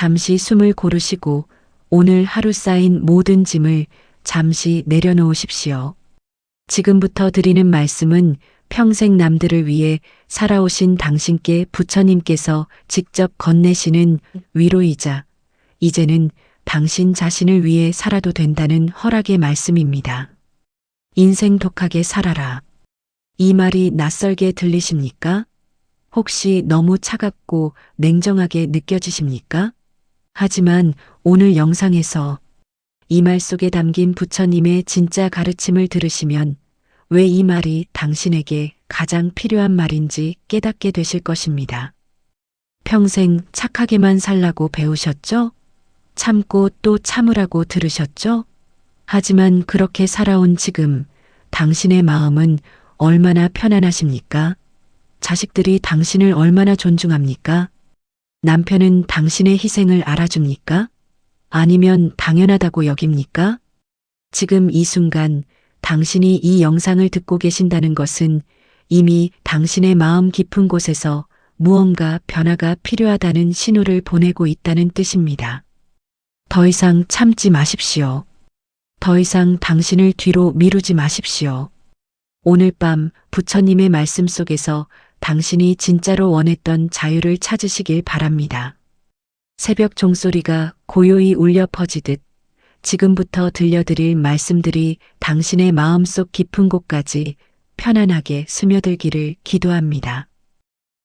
잠시 숨을 고르시고 오늘 하루 쌓인 모든 짐을 잠시 내려놓으십시오. 지금부터 드리는 말씀은 평생 남들을 위해 살아오신 당신께 부처님께서 직접 건네시는 위로이자 이제는 당신 자신을 위해 살아도 된다는 허락의 말씀입니다. 인생 독하게 살아라. 이 말이 낯설게 들리십니까? 혹시 너무 차갑고 냉정하게 느껴지십니까? 하지만 오늘 영상에서 이 말 속에 담긴 부처님의 진짜 가르침을 들으시면 왜 이 말이 당신에게 가장 필요한 말인지 깨닫게 되실 것입니다. 평생 착하게만 살라고 배우셨죠? 참고 또 참으라고 들으셨죠? 하지만 그렇게 살아온 지금 당신의 마음은 얼마나 편안하십니까? 자식들이 당신을 얼마나 존중합니까? 남편은 당신의 희생을 알아줍니까? 아니면 당연하다고 여깁니까? 지금 이 순간 당신이 이 영상을 듣고 계신다는 것은 이미 당신의 마음 깊은 곳에서 무언가 변화가 필요하다는 신호를 보내고 있다는 뜻입니다. 더 이상 참지 마십시오. 더 이상 당신을 뒤로 미루지 마십시오. 오늘 밤 부처님의 말씀 속에서 당신이 진짜로 원했던 자유를 찾으시길 바랍니다. 새벽 종소리가 고요히 울려 퍼지듯 지금부터 들려드릴 말씀들이 당신의 마음속 깊은 곳까지 편안하게 스며들기를 기도합니다.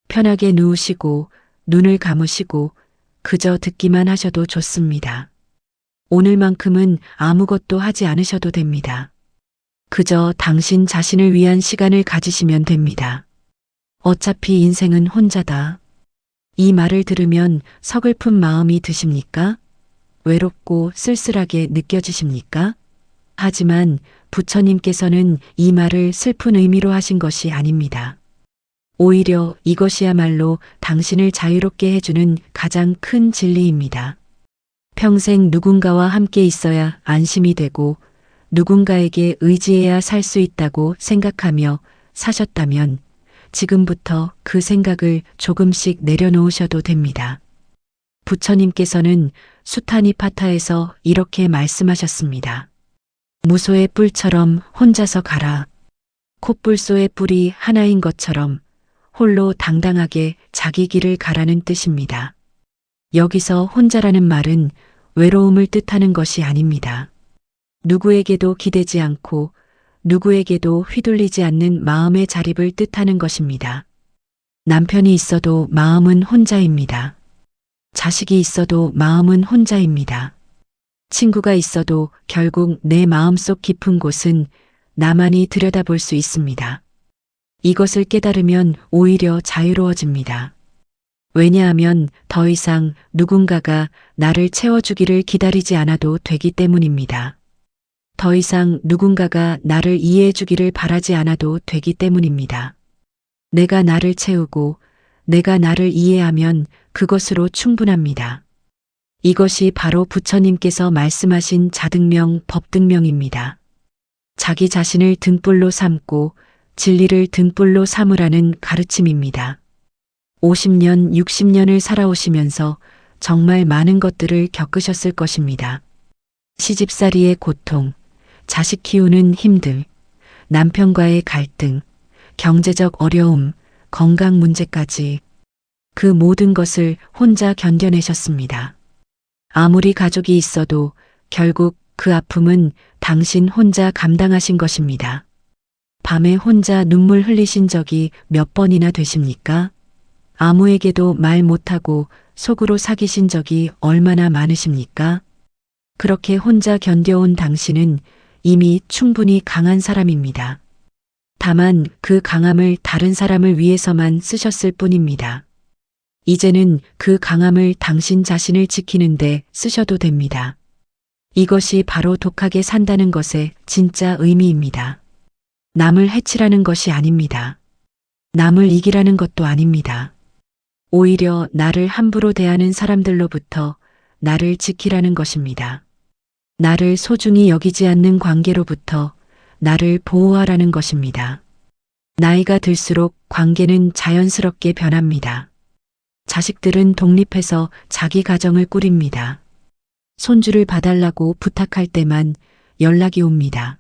편하게 누우시고 눈을 감으시고 그저 듣기만 하셔도 좋습니다. 오늘만큼은 아무것도 하지 않으셔도 됩니다. 그저 당신 자신을 위한 시간을 가지시면 됩니다. 어차피 인생은 혼자다. 이 말을 들으면 서글픈 마음이 드십니까? 외롭고 쓸쓸하게 느껴지십니까? 하지만 부처님께서는 이 말을 슬픈 의미로 하신 것이 아닙니다. 오히려 이것이야말로 당신을 자유롭게 해주는 가장 큰 진리입니다. 평생 누군가와 함께 있어야 안심이 되고 누군가에게 의지해야 살 수 있다고 생각하며 사셨다면 지금부터 그 생각을 조금씩 내려놓으셔도 됩니다. 부처님께서는 수타니파타에서 이렇게 말씀하셨습니다. 무소의 뿔처럼 혼자서 가라. 콧불소의 뿔이 하나인 것처럼 홀로 당당하게 자기 길을 가라는 뜻입니다. 여기서 혼자라는 말은 외로움을 뜻하는 것이 아닙니다. 누구에게도 기대지 않고 누구에게도 휘둘리지 않는 마음의 자립을 뜻하는 것입니다. 남편이 있어도 마음은 혼자입니다. 자식이 있어도 마음은 혼자입니다. 친구가 있어도 결국 내 마음속 깊은 곳은 나만이 들여다볼 수 있습니다. 이것을 깨달으면 오히려 자유로워집니다. 왜냐하면 더 이상 누군가가 나를 채워주기를 기다리지 않아도 되기 때문입니다. 더 이상 누군가가 나를 이해해주기를 바라지 않아도 되기 때문입니다. 내가 나를 채우고 내가 나를 이해하면 그것으로 충분합니다. 이것이 바로 부처님께서 말씀하신 자등명, 법등명입니다. 자기 자신을 등불로 삼고 진리를 등불로 삼으라는 가르침입니다. 50년, 60년을 살아오시면서 정말 많은 것들을 겪으셨을 것입니다. 시집살이의 고통, 자식 키우는 힘들, 남편과의 갈등, 경제적 어려움, 건강 문제까지 그 모든 것을 혼자 견뎌내셨습니다. 아무리 가족이 있어도 결국 그 아픔은 당신 혼자 감당하신 것입니다. 밤에 혼자 눈물 흘리신 적이 몇 번이나 되십니까? 아무에게도 말 못하고 속으로 사귀신 적이 얼마나 많으십니까? 그렇게 혼자 견뎌온 당신은 이미 충분히 강한 사람입니다. 다만 그 강함을 다른 사람을 위해서만 쓰셨을 뿐입니다. 이제는 그 강함을 당신 자신을 지키는데 쓰셔도 됩니다. 이것이 바로 독하게 산다는 것의 진짜 의미입니다. 남을 해치라는 것이 아닙니다. 남을 이기라는 것도 아닙니다. 오히려 나를 함부로 대하는 사람들로부터 나를 지키라는 것입니다. 나를 소중히 여기지 않는 관계로부터 나를 보호하라는 것입니다. 나이가 들수록 관계는 자연스럽게 변합니다. 자식들은 독립해서 자기 가정을 꾸립니다. 손주를 봐달라고 부탁할 때만 연락이 옵니다.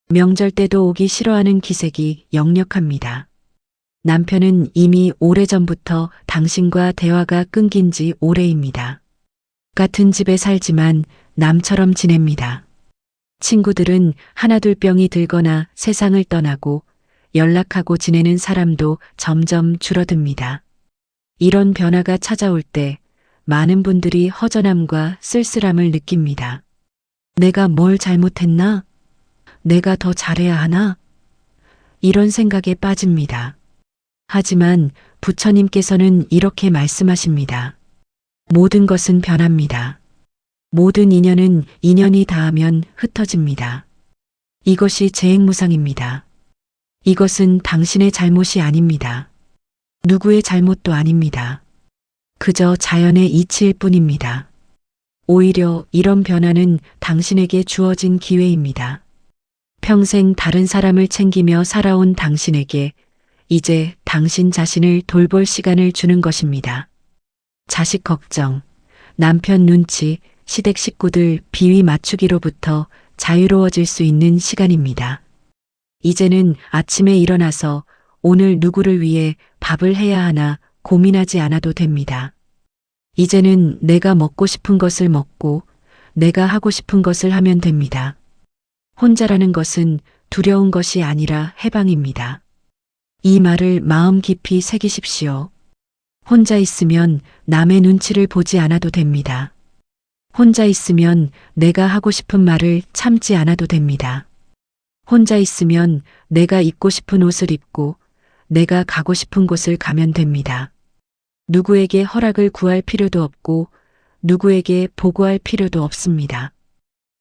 명절 때도 오기 싫어하는 기색이 역력합니다. 남편은 이미 오래전부터 당신과 대화가 끊긴 지 오래입니다. 같은 집에 살지만 남처럼 지냅니다. 친구들은 하나둘 병이 들거나 세상을 떠나고 연락하고 지내는 사람도 점점 줄어듭니다. 이런 변화가 찾아올 때 많은 분들이 허전함과 쓸쓸함을 느낍니다. 내가 뭘 잘못했나? 내가 더 잘해야 하나? 이런 생각에 빠집니다. 하지만 부처님께서는 이렇게 말씀하십니다. 모든 것은 변합니다. 모든 인연은 인연이 닿으면 흩어집니다. 이것이 재행무상입니다. 이것은 당신의 잘못이 아닙니다. 누구의 잘못도 아닙니다. 그저 자연의 이치일 뿐입니다. 오히려 이런 변화는 당신에게 주어진 기회입니다. 평생 다른 사람을 챙기며 살아온 당신에게 이제 당신 자신을 돌볼 시간을 주는 것입니다. 자식 걱정, 남편 눈치, 시댁 식구들 비위 맞추기로부터 자유로워질 수 있는 시간입니다. 이제는 아침에 일어나서 오늘 누구를 위해 밥을 해야 하나 고민하지 않아도 됩니다. 이제는 내가 먹고 싶은 것을 먹고 내가 하고 싶은 것을 하면 됩니다. 혼자라는 것은 두려운 것이 아니라 해방입니다. 이 말을 마음 깊이 새기십시오. 혼자 있으면 남의 눈치를 보지 않아도 됩니다. 혼자 있으면 내가 하고 싶은 말을 참지 않아도 됩니다. 혼자 있으면 내가 입고 싶은 옷을 입고 내가 가고 싶은 곳을 가면 됩니다. 누구에게 허락을 구할 필요도 없고 누구에게 보고할 필요도 없습니다.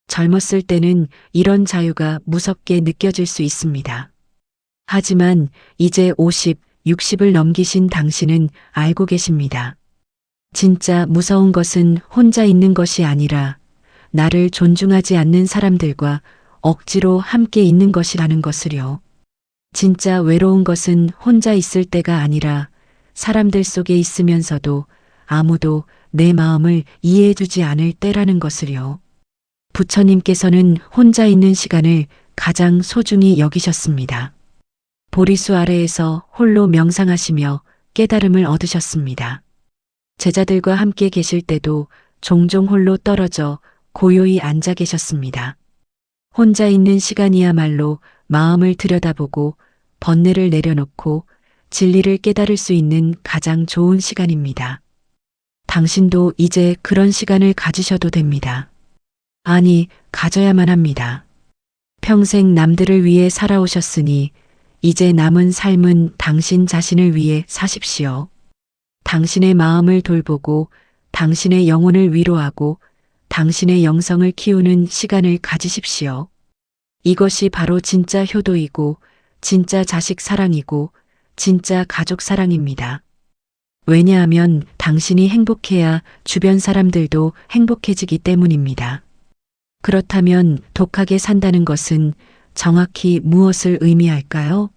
젊었을 때는 이런 자유가 무섭게 느껴질 수 있습니다. 하지만 이제 50, 60을 넘기신 당신은 알고 계십니다. 진짜 무서운 것은 혼자 있는 것이 아니라 나를 존중하지 않는 사람들과 억지로 함께 있는 것이라는 것을요. 진짜 외로운 것은 혼자 있을 때가 아니라 사람들 속에 있으면서도 아무도 내 마음을 이해해주지 않을 때라는 것을요. 부처님께서는 혼자 있는 시간을 가장 소중히 여기셨습니다. 보리수 아래에서 홀로 명상하시며 깨달음을 얻으셨습니다. 제자들과 함께 계실 때도 종종 홀로 떨어져 고요히 앉아 계셨습니다. 혼자 있는 시간이야말로 마음을 들여다보고 번뇌를 내려놓고 진리를 깨달을 수 있는 가장 좋은 시간입니다. 당신도 이제 그런 시간을 가지셔도 됩니다. 아니, 가져야만 합니다. 평생 남들을 위해 살아오셨으니 이제 남은 삶은 당신 자신을 위해 사십시오. 당신의 마음을 돌보고 당신의 영혼을 위로하고 당신의 영성을 키우는 시간을 가지십시오. 이것이 바로 진짜 효도이고 진짜 자식 사랑이고 진짜 가족 사랑입니다. 왜냐하면 당신이 행복해야 주변 사람들도 행복해지기 때문입니다. 그렇다면 독하게 산다는 것은 정확히 무엇을 의미할까요?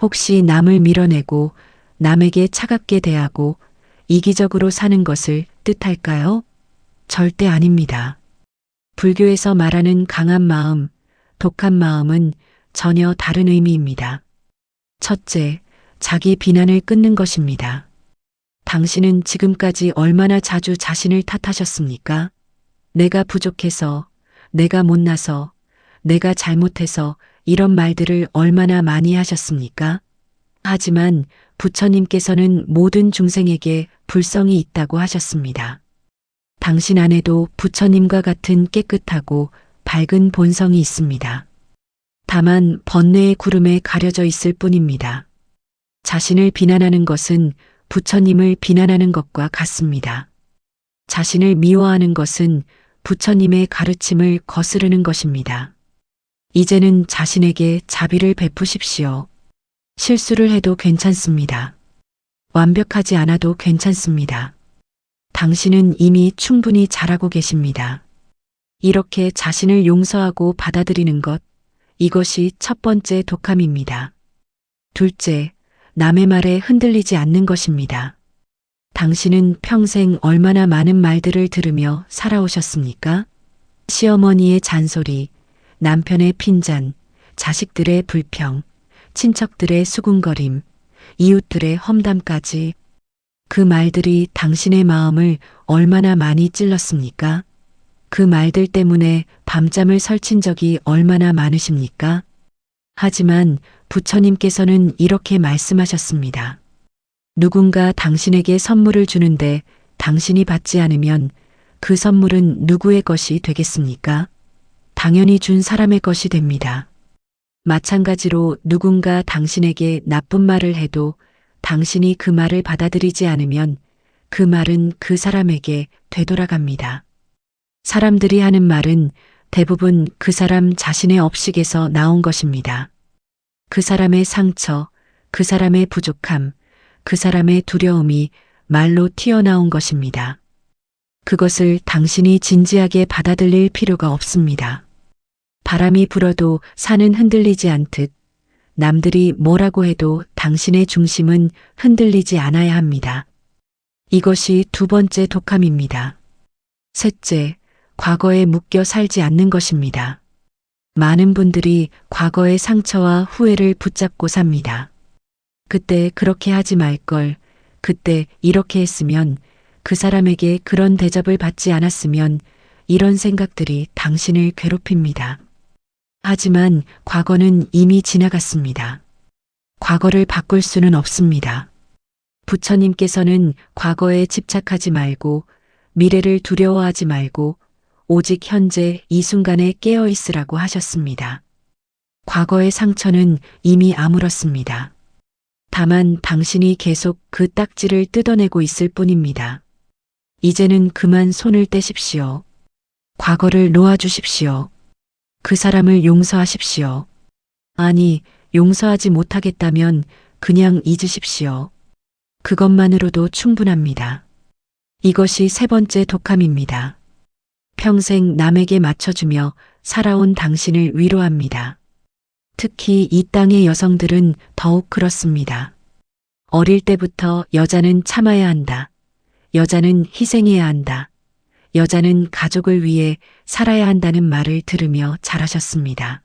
혹시 남을 밀어내고 남에게 차갑게 대하고 이기적으로 사는 것을 뜻할까요? 절대 아닙니다. 불교에서 말하는 강한 마음, 독한 마음은 전혀 다른 의미입니다. 첫째, 자기 비난을 끊는 것입니다. 당신은 지금까지 얼마나 자주 자신을 탓하셨습니까? 내가 부족해서, 내가 못나서, 내가 잘못해서 이런 말들을 얼마나 많이 하셨습니까? 하지만 부처님께서는 모든 중생에게 불성이 있다고 하셨습니다. 당신 안에도 부처님과 같은 깨끗하고 밝은 본성이 있습니다. 다만 번뇌의 구름에 가려져 있을 뿐입니다. 자신을 비난하는 것은 부처님을 비난하는 것과 같습니다. 자신을 미워하는 것은 부처님의 가르침을 거스르는 것입니다. 이제는 자신에게 자비를 베푸십시오. 실수를 해도 괜찮습니다. 완벽하지 않아도 괜찮습니다. 당신은 이미 충분히 잘하고 계십니다. 이렇게 자신을 용서하고 받아들이는 것, 이것이 첫 번째 독함입니다. 둘째, 남의 말에 흔들리지 않는 것입니다. 당신은 평생 얼마나 많은 말들을 들으며 살아오셨습니까? 시어머니의 잔소리, 남편의 핀잔, 자식들의 불평, 친척들의 수군거림, 이웃들의 험담까지 그 말들이 당신의 마음을 얼마나 많이 찔렀습니까? 그 말들 때문에 밤잠을 설친 적이 얼마나 많으십니까? 하지만 부처님께서는 이렇게 말씀하셨습니다. 누군가 당신에게 선물을 주는데 당신이 받지 않으면 그 선물은 누구의 것이 되겠습니까? 당연히 준 사람의 것이 됩니다. 마찬가지로 누군가 당신에게 나쁜 말을 해도 당신이 그 말을 받아들이지 않으면 그 말은 그 사람에게 되돌아갑니다. 사람들이 하는 말은 대부분 그 사람 자신의 업식에서 나온 것입니다. 그 사람의 상처, 그 사람의 부족함, 그 사람의 두려움이 말로 튀어나온 것입니다. 그것을 당신이 진지하게 받아들일 필요가 없습니다. 바람이 불어도 산은 흔들리지 않듯 남들이 뭐라고 해도 당신의 중심은 흔들리지 않아야 합니다. 이것이 두 번째 독함입니다. 셋째, 과거에 묶여 살지 않는 것입니다. 많은 분들이 과거의 상처와 후회를 붙잡고 삽니다. 그때 그렇게 하지 말 걸, 그때 이렇게 했으면, 그 사람에게 그런 대접을 받지 않았으면 이런 생각들이 당신을 괴롭힙니다. 하지만 과거는 이미 지나갔습니다. 과거를 바꿀 수는 없습니다. 부처님께서는 과거에 집착하지 말고 미래를 두려워하지 말고 오직 현재 이 순간에 깨어 있으라고 하셨습니다. 과거의 상처는 이미 아물었습니다. 다만 당신이 계속 그 딱지를 뜯어내고 있을 뿐입니다. 이제는 그만 손을 떼십시오. 과거를 놓아주십시오. 그 사람을 용서하십시오. 아니, 용서하지 못하겠다면 그냥 잊으십시오. 그것만으로도 충분합니다. 이것이 세 번째 독함입니다. 평생 남에게 맞춰주며 살아온 당신을 위로합니다. 특히 이 땅의 여성들은 더욱 그렇습니다. 어릴 때부터 여자는 참아야 한다. 여자는 희생해야 한다. 여자는 가족을 위해 살아야 한다는 말을 들으며 자라셨습니다.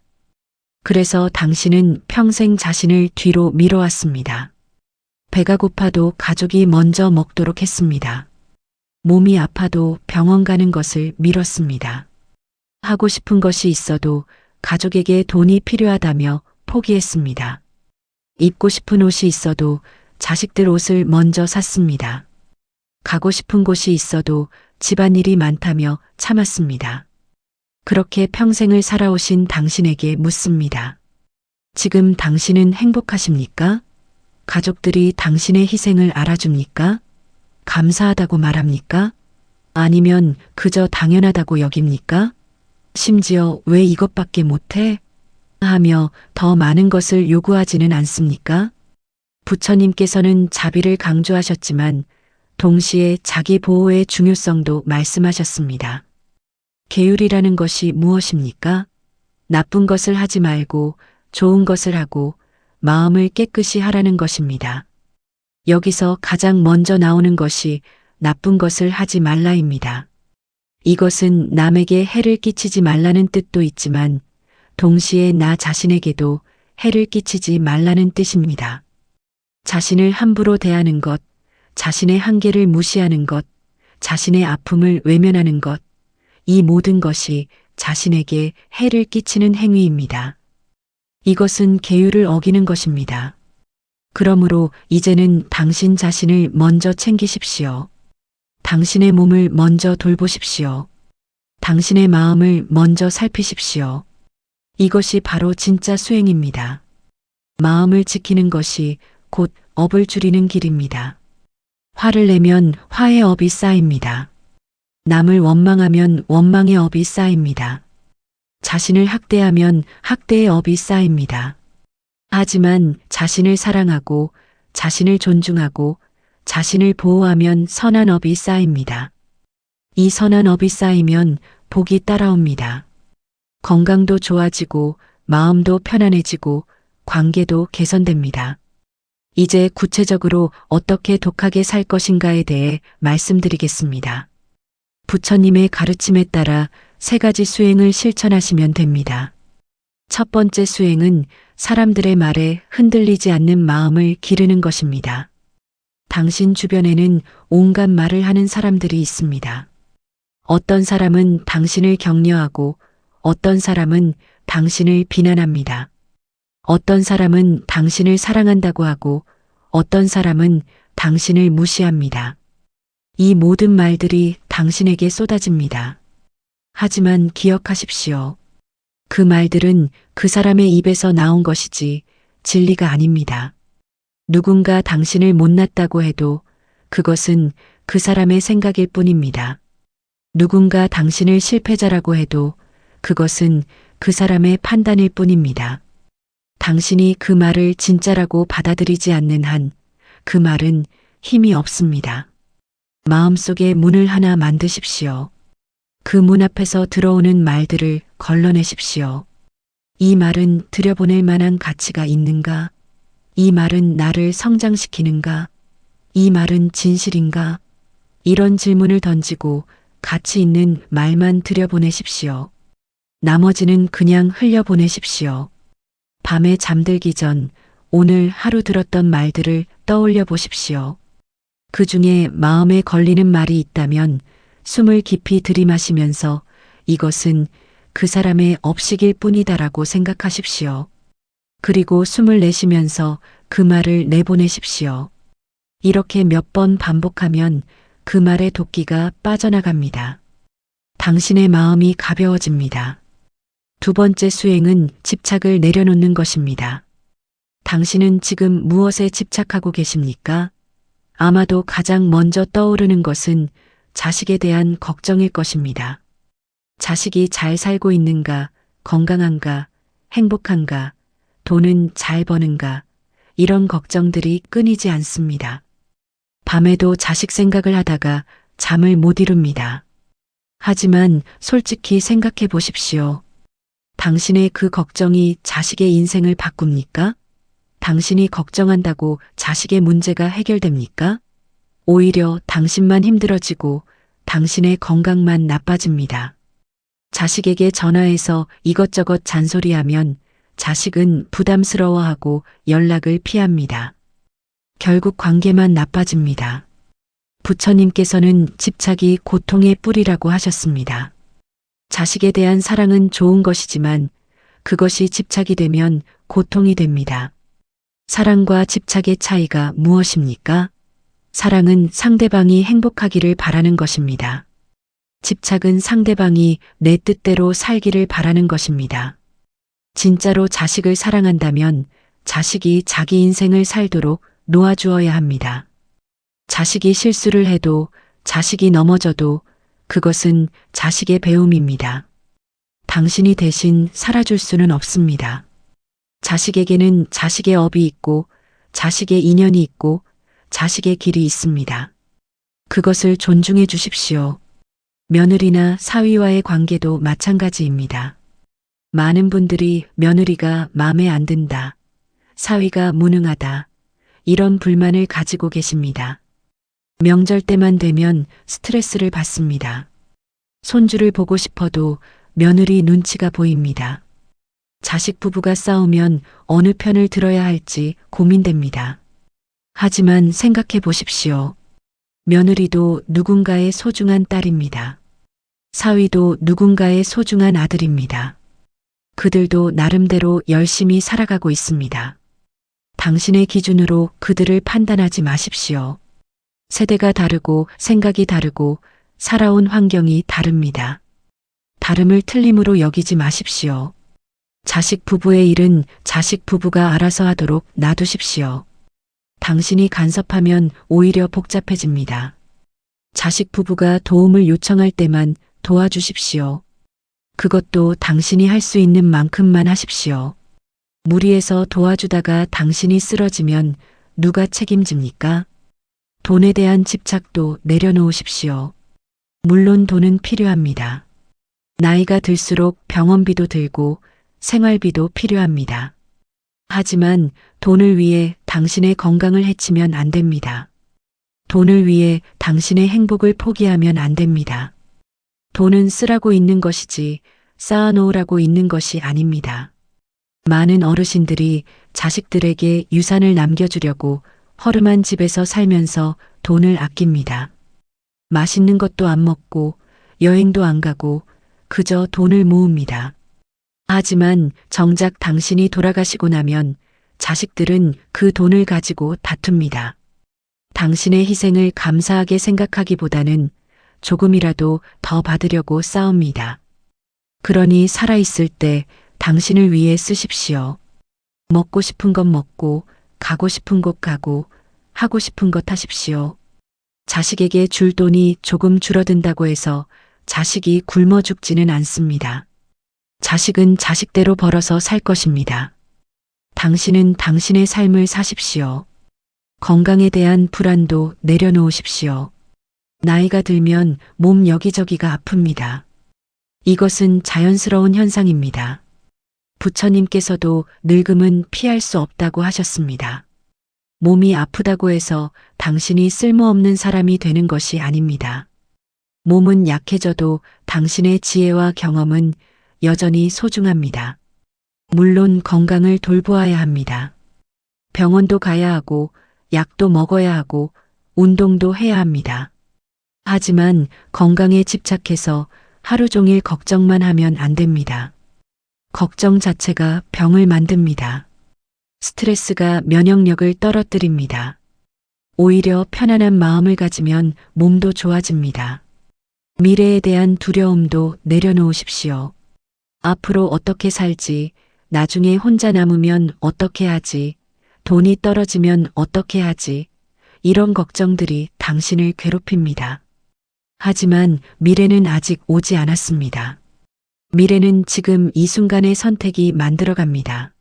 그래서 당신은 평생 자신을 뒤로 밀어왔습니다. 배가 고파도 가족이 먼저 먹도록 했습니다. 몸이 아파도 병원 가는 것을 미뤘습니다. 하고 싶은 것이 있어도 가족에게 돈이 필요하다며 포기했습니다. 입고 싶은 옷이 있어도 자식들 옷을 먼저 샀습니다. 가고 싶은 곳이 있어도 집안일이 많다며 참았습니다. 그렇게 평생을 살아오신 당신에게 묻습니다. 지금 당신은 행복하십니까? 가족들이 당신의 희생을 알아줍니까? 감사하다고 말합니까? 아니면 그저 당연하다고 여깁니까? 심지어 왜 이것밖에 못해? 하며 더 많은 것을 요구하지는 않습니까? 부처님께서는 자비를 강조하셨지만 동시에 자기 보호의 중요성도 말씀하셨습니다. 계율이라는 것이 무엇입니까? 나쁜 것을 하지 말고 좋은 것을 하고 마음을 깨끗이 하라는 것입니다. 여기서 가장 먼저 나오는 것이 나쁜 것을 하지 말라입니다. 이것은 남에게 해를 끼치지 말라는 뜻도 있지만 동시에 나 자신에게도 해를 끼치지 말라는 뜻입니다. 자신을 함부로 대하는 것, 자신의 한계를 무시하는 것, 자신의 아픔을 외면하는 것, 이 모든 것이 자신에게 해를 끼치는 행위입니다. 이것은 계율을 어기는 것입니다. 그러므로 이제는 당신 자신을 먼저 챙기십시오. 당신의 몸을 먼저 돌보십시오. 당신의 마음을 먼저 살피십시오. 이것이 바로 진짜 수행입니다. 마음을 지키는 것이 곧 업을 줄이는 길입니다. 화를 내면 화의 업이 쌓입니다. 남을 원망하면 원망의 업이 쌓입니다. 자신을 학대하면 학대의 업이 쌓입니다. 하지만 자신을 사랑하고 자신을 존중하고 자신을 보호하면 선한 업이 쌓입니다. 이 선한 업이 쌓이면 복이 따라옵니다. 건강도 좋아지고 마음도 편안해지고 관계도 개선됩니다. 이제 구체적으로 어떻게 독하게 살 것인가에 대해 말씀드리겠습니다. 부처님의 가르침에 따라 3가지 수행을 실천하시면 됩니다. 첫 번째 수행은 사람들의 말에 흔들리지 않는 마음을 기르는 것입니다. 당신 주변에는 온갖 말을 하는 사람들이 있습니다. 어떤 사람은 당신을 격려하고 어떤 사람은 당신을 비난합니다. 어떤 사람은 당신을 사랑한다고 하고 어떤 사람은 당신을 무시합니다. 이 모든 말들이 당신에게 쏟아집니다. 하지만 기억하십시오. 그 말들은 그 사람의 입에서 나온 것이지 진리가 아닙니다. 누군가 당신을 못났다고 해도 그것은 그 사람의 생각일 뿐입니다. 누군가 당신을 실패자라고 해도 그것은 그 사람의 판단일 뿐입니다. 당신이 그 말을 진짜라고 받아들이지 않는 한 그 말은 힘이 없습니다. 마음속에 문을 하나 만드십시오. 그 문 앞에서 들어오는 말들을 걸러내십시오. 이 말은 들여보낼 만한 가치가 있는가? 이 말은 나를 성장시키는가? 이 말은 진실인가? 이런 질문을 던지고 가치 있는 말만 들여보내십시오. 나머지는 그냥 흘려보내십시오. 밤에 잠들기 전 오늘 하루 들었던 말들을 떠올려 보십시오. 그 중에 마음에 걸리는 말이 있다면 숨을 깊이 들이마시면서 이것은 그 사람의 업식일 뿐이다라고 생각하십시오. 그리고 숨을 내쉬면서 그 말을 내보내십시오. 이렇게 몇 번 반복하면 그 말의 도끼가 빠져나갑니다. 당신의 마음이 가벼워집니다. 두 번째 수행은 집착을 내려놓는 것입니다. 당신은 지금 무엇에 집착하고 계십니까? 아마도 가장 먼저 떠오르는 것은 자식에 대한 걱정일 것입니다. 자식이 잘 살고 있는가, 건강한가, 행복한가, 돈은 잘 버는가, 이런 걱정들이 끊이지 않습니다. 밤에도 자식 생각을 하다가 잠을 못 이룹니다. 하지만 솔직히 생각해 보십시오. 당신의 그 걱정이 자식의 인생을 바꿉니까? 당신이 걱정한다고 자식의 문제가 해결됩니까? 오히려 당신만 힘들어지고 당신의 건강만 나빠집니다. 자식에게 전화해서 이것저것 잔소리하면 자식은 부담스러워하고 연락을 피합니다. 결국 관계만 나빠집니다. 부처님께서는 집착이 고통의 뿌리라고 하셨습니다. 자식에 대한 사랑은 좋은 것이지만 그것이 집착이 되면 고통이 됩니다. 사랑과 집착의 차이가 무엇입니까? 사랑은 상대방이 행복하기를 바라는 것입니다. 집착은 상대방이 내 뜻대로 살기를 바라는 것입니다. 진짜로 자식을 사랑한다면 자식이 자기 인생을 살도록 놓아주어야 합니다. 자식이 실수를 해도 자식이 넘어져도 그것은 자식의 배움입니다. 당신이 대신 살아줄 수는 없습니다. 자식에게는 자식의 업이 있고 자식의 인연이 있고 자식의 길이 있습니다. 그것을 존중해 주십시오. 며느리나 사위와의 관계도 마찬가지입니다. 많은 분들이 며느리가 마음에 안 든다, 사위가 무능하다, 이런 불만을 가지고 계십니다. 명절 때만 되면 스트레스를 받습니다. 손주를 보고 싶어도 며느리 눈치가 보입니다. 자식 부부가 싸우면 어느 편을 들어야 할지 고민됩니다. 하지만 생각해 보십시오. 며느리도 누군가의 소중한 딸입니다. 사위도 누군가의 소중한 아들입니다. 그들도 나름대로 열심히 살아가고 있습니다. 당신의 기준으로 그들을 판단하지 마십시오. 세대가 다르고 생각이 다르고 살아온 환경이 다릅니다. 다름을 틀림으로 여기지 마십시오. 자식 부부의 일은 자식 부부가 알아서 하도록 놔두십시오. 당신이 간섭하면 오히려 복잡해집니다. 자식 부부가 도움을 요청할 때만 도와주십시오. 그것도 당신이 할 수 있는 만큼만 하십시오. 무리해서 도와주다가 당신이 쓰러지면 누가 책임집니까? 돈에 대한 집착도 내려놓으십시오. 물론 돈은 필요합니다. 나이가 들수록 병원비도 들고 생활비도 필요합니다. 하지만 돈을 위해 당신의 건강을 해치면 안 됩니다. 돈을 위해 당신의 행복을 포기하면 안 됩니다. 돈은 쓰라고 있는 것이지 쌓아놓으라고 있는 것이 아닙니다. 많은 어르신들이 자식들에게 유산을 남겨주려고 허름한 집에서 살면서 돈을 아낍니다. 맛있는 것도 안 먹고 여행도 안 가고 그저 돈을 모읍니다. 하지만 정작 당신이 돌아가시고 나면 자식들은 그 돈을 가지고 다툽니다. 당신의 희생을 감사하게 생각하기보다는 조금이라도 더 받으려고 싸웁니다. 그러니 살아있을 때 당신을 위해 쓰십시오. 먹고 싶은 것 먹고, 가고 싶은 곳 가고, 하고 싶은 것 하십시오. 자식에게 줄 돈이 조금 줄어든다고 해서 자식이 굶어 죽지는 않습니다. 자식은 자식대로 벌어서 살 것입니다. 당신은 당신의 삶을 사십시오. 건강에 대한 불안도 내려놓으십시오. 나이가 들면 몸 여기저기가 아픕니다. 이것은 자연스러운 현상입니다. 부처님께서도 늙음은 피할 수 없다고 하셨습니다. 몸이 아프다고 해서 당신이 쓸모없는 사람이 되는 것이 아닙니다. 몸은 약해져도 당신의 지혜와 경험은 여전히 소중합니다. 물론 건강을 돌보아야 합니다. 병원도 가야 하고 약도 먹어야 하고 운동도 해야 합니다. 하지만 건강에 집착해서 하루 종일 걱정만 하면 안 됩니다. 걱정 자체가 병을 만듭니다. 스트레스가 면역력을 떨어뜨립니다. 오히려 편안한 마음을 가지면 몸도 좋아집니다. 미래에 대한 두려움도 내려놓으십시오. 앞으로 어떻게 살지, 나중에 혼자 남으면 어떻게 하지, 돈이 떨어지면 어떻게 하지, 이런 걱정들이 당신을 괴롭힙니다. 하지만 미래는 아직 오지 않았습니다. 미래는 지금 이 순간의 선택이 만들어갑니다.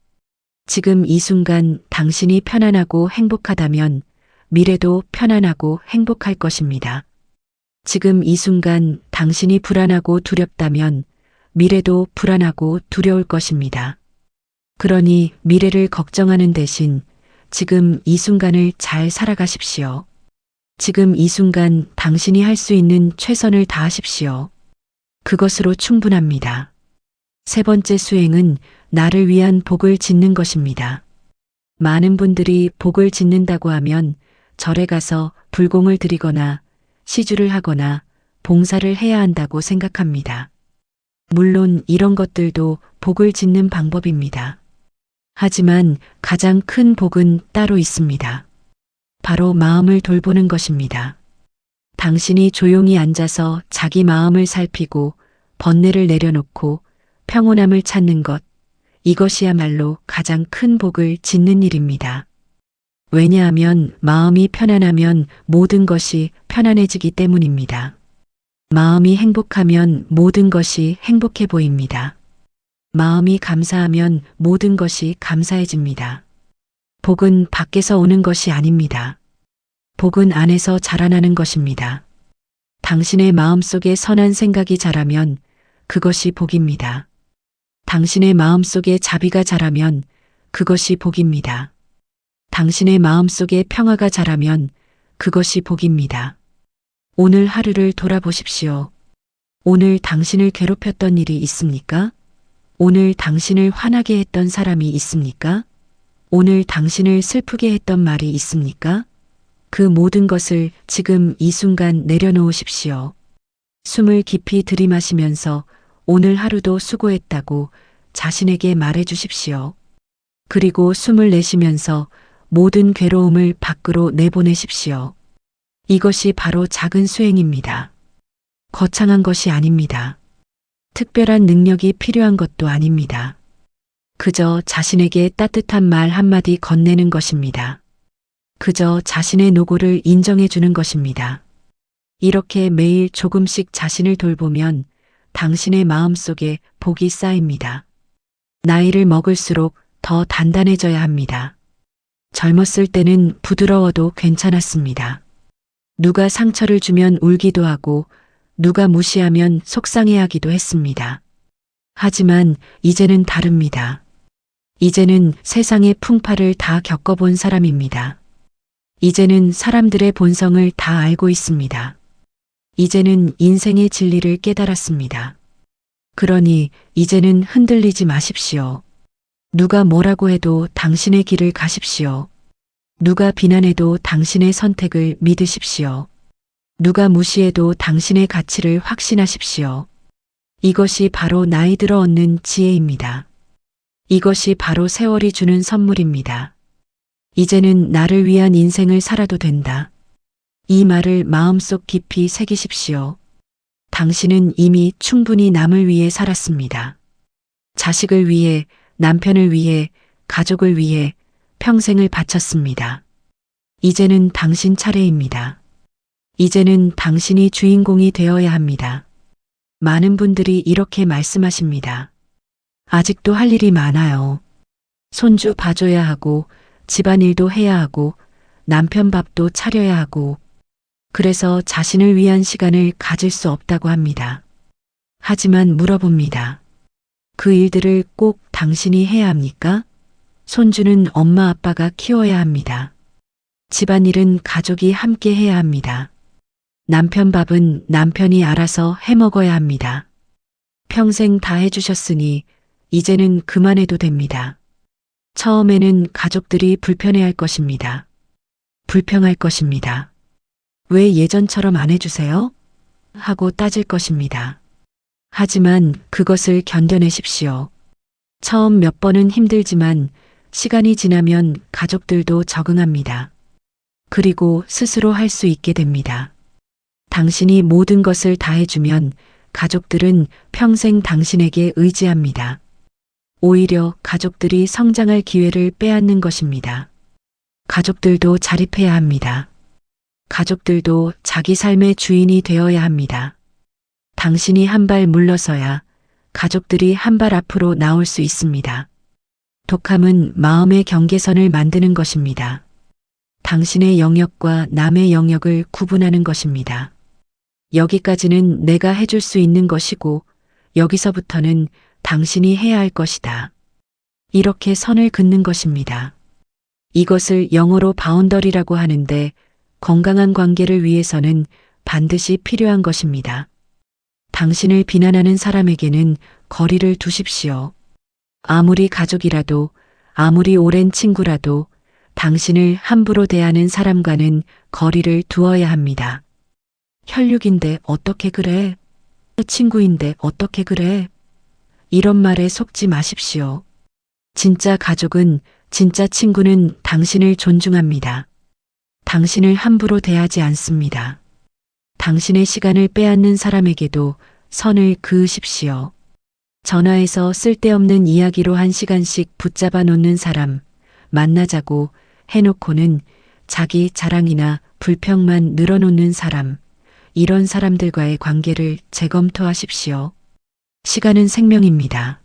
지금 이 순간 당신이 편안하고 행복하다면 미래도 편안하고 행복할 것입니다. 지금 이 순간 당신이 불안하고 두렵다면 미래도 불안하고 두려울 것입니다. 그러니 미래를 걱정하는 대신 지금 이 순간을 잘 살아가십시오. 지금 이 순간 당신이 할 수 있는 최선을 다하십시오. 그것으로 충분합니다. 세 번째 수행은 나를 위한 복을 짓는 것입니다. 많은 분들이 복을 짓는다고 하면 절에 가서 불공을 드리거나 시주를 하거나 봉사를 해야 한다고 생각합니다. 물론 이런 것들도 복을 짓는 방법입니다. 하지만 가장 큰 복은 따로 있습니다. 바로 마음을 돌보는 것입니다. 당신이 조용히 앉아서 자기 마음을 살피고 번뇌를 내려놓고 평온함을 찾는 것, 이것이야말로 가장 큰 복을 짓는 일입니다. 왜냐하면 마음이 편안하면 모든 것이 편안해지기 때문입니다. 마음이 행복하면 모든 것이 행복해 보입니다. 마음이 감사하면 모든 것이 감사해집니다. 복은 밖에서 오는 것이 아닙니다. 복은 안에서 자라나는 것입니다. 당신의 마음속에 선한 생각이 자라면 그것이 복입니다. 당신의 마음속에 자비가 자라면 그것이 복입니다. 당신의 마음속에 평화가 자라면 그것이 복입니다. 오늘 하루를 돌아보십시오. 오늘 당신을 괴롭혔던 일이 있습니까? 오늘 당신을 화나게 했던 사람이 있습니까? 오늘 당신을 슬프게 했던 말이 있습니까? 그 모든 것을 지금 이 순간 내려놓으십시오. 숨을 깊이 들이마시면서 오늘 하루도 수고했다고 자신에게 말해 주십시오. 그리고 숨을 내쉬면서 모든 괴로움을 밖으로 내보내십시오. 이것이 바로 작은 수행입니다. 거창한 것이 아닙니다. 특별한 능력이 필요한 것도 아닙니다. 그저 자신에게 따뜻한 말 한마디 건네는 것입니다. 그저 자신의 노고를 인정해 주는 것입니다. 이렇게 매일 조금씩 자신을 돌보면 당신의 마음속에 복이 쌓입니다. 나이를 먹을수록 더 단단해져야 합니다. 젊었을 때는 부드러워도 괜찮았습니다. 누가 상처를 주면 울기도 하고 누가 무시하면 속상해하기도 했습니다. 하지만 이제는 다릅니다. 이제는 세상의 풍파를 다 겪어본 사람입니다. 이제는 사람들의 본성을 다 알고 있습니다. 이제는 인생의 진리를 깨달았습니다. 그러니 이제는 흔들리지 마십시오. 누가 뭐라고 해도 당신의 길을 가십시오. 누가 비난해도 당신의 선택을 믿으십시오. 누가 무시해도 당신의 가치를 확신하십시오. 이것이 바로 나이 들어 얻는 지혜입니다. 이것이 바로 세월이 주는 선물입니다. 이제는 나를 위한 인생을 살아도 된다. 이 말을 마음속 깊이 새기십시오. 당신은 이미 충분히 남을 위해 살았습니다. 자식을 위해, 남편을 위해, 가족을 위해 평생을 바쳤습니다. 이제는 당신 차례입니다. 이제는 당신이 주인공이 되어야 합니다. 많은 분들이 이렇게 말씀하십니다. 아직도 할 일이 많아요. 손주 봐줘야 하고, 집안일도 해야 하고, 남편 밥도 차려야 하고, 그래서 자신을 위한 시간을 가질 수 없다고 합니다. 하지만 물어봅니다. 그 일들을 꼭 당신이 해야 합니까? 손주는 엄마 아빠가 키워야 합니다. 집안일은 가족이 함께 해야 합니다. 남편 밥은 남편이 알아서 해 먹어야 합니다. 평생 다 해주셨으니 이제는 그만해도 됩니다. 처음에는 가족들이 불편해할 것입니다. 불평할 것입니다. 왜 예전처럼 안 해주세요? 하고 따질 것입니다. 하지만 그것을 견뎌내십시오. 처음 몇 번은 힘들지만 시간이 지나면 가족들도 적응합니다. 그리고 스스로 할 수 있게 됩니다. 당신이 모든 것을 다 해주면 가족들은 평생 당신에게 의지합니다. 오히려 가족들이 성장할 기회를 빼앗는 것입니다. 가족들도 자립해야 합니다. 가족들도 자기 삶의 주인이 되어야 합니다. 당신이 한 발 물러서야 가족들이 한 발 앞으로 나올 수 있습니다. 독함은 마음의 경계선을 만드는 것입니다. 당신의 영역과 남의 영역을 구분하는 것입니다. 여기까지는 내가 해줄 수 있는 것이고 여기서부터는 당신이 해야 할 것이다. 이렇게 선을 긋는 것입니다. 이것을 영어로 바운더리라고 하는데 건강한 관계를 위해서는 반드시 필요한 것입니다. 당신을 비난하는 사람에게는 거리를 두십시오. 아무리 가족이라도, 아무리 오랜 친구라도 당신을 함부로 대하는 사람과는 거리를 두어야 합니다. 혈육인데 어떻게 그래? 친구인데 어떻게 그래? 이런 말에 속지 마십시오. 진짜 가족은, 진짜 친구는 당신을 존중합니다. 당신을 함부로 대하지 않습니다. 당신의 시간을 빼앗는 사람에게도 선을 그으십시오. 전화해서 쓸데없는 이야기로 1시간씩 붙잡아 놓는 사람, 만나자고 해놓고는 자기 자랑이나 불평만 늘어놓는 사람, 이런 사람들과의 관계를 재검토하십시오. 시간은 생명입니다.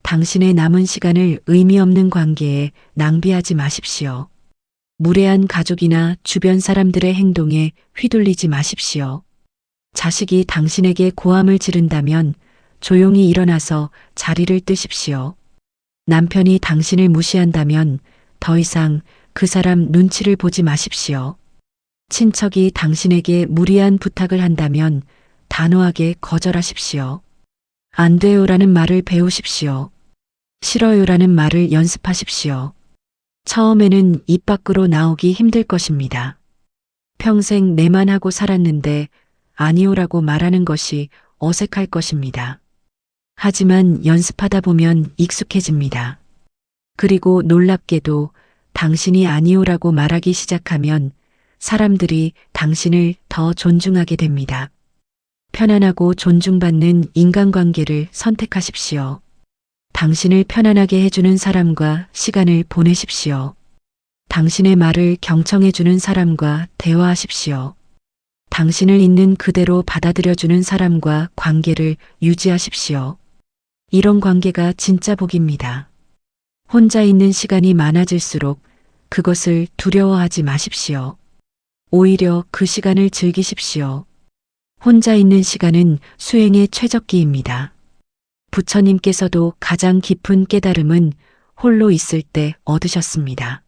당신의 남은 시간을 의미 없는 관계에 낭비하지 마십시오. 무례한 가족이나 주변 사람들의 행동에 휘둘리지 마십시오. 자식이 당신에게 고함을 지른다면 조용히 일어나서 자리를 뜨십시오. 남편이 당신을 무시한다면 더 이상 그 사람 눈치를 보지 마십시오. 친척이 당신에게 무리한 부탁을 한다면 단호하게 거절하십시오. 안 돼요라는 말을 배우십시오. 싫어요라는 말을 연습하십시오. 처음에는 입 밖으로 나오기 힘들 것입니다. 평생 내만 하고 살았는데 아니오라고 말하는 것이 어색할 것입니다. 하지만 연습하다 보면 익숙해집니다. 그리고 놀랍게도 당신이 아니오라고 말하기 시작하면 사람들이 당신을 더 존중하게 됩니다. 편안하고 존중받는 인간관계를 선택하십시오. 당신을 편안하게 해주는 사람과 시간을 보내십시오. 당신의 말을 경청해주는 사람과 대화하십시오. 당신을 있는 그대로 받아들여주는 사람과 관계를 유지하십시오. 이런 관계가 진짜 복입니다. 혼자 있는 시간이 많아질수록 그것을 두려워하지 마십시오. 오히려 그 시간을 즐기십시오. 혼자 있는 시간은 수행의 최적기입니다. 부처님께서도 가장 깊은 깨달음은 홀로 있을 때 얻으셨습니다.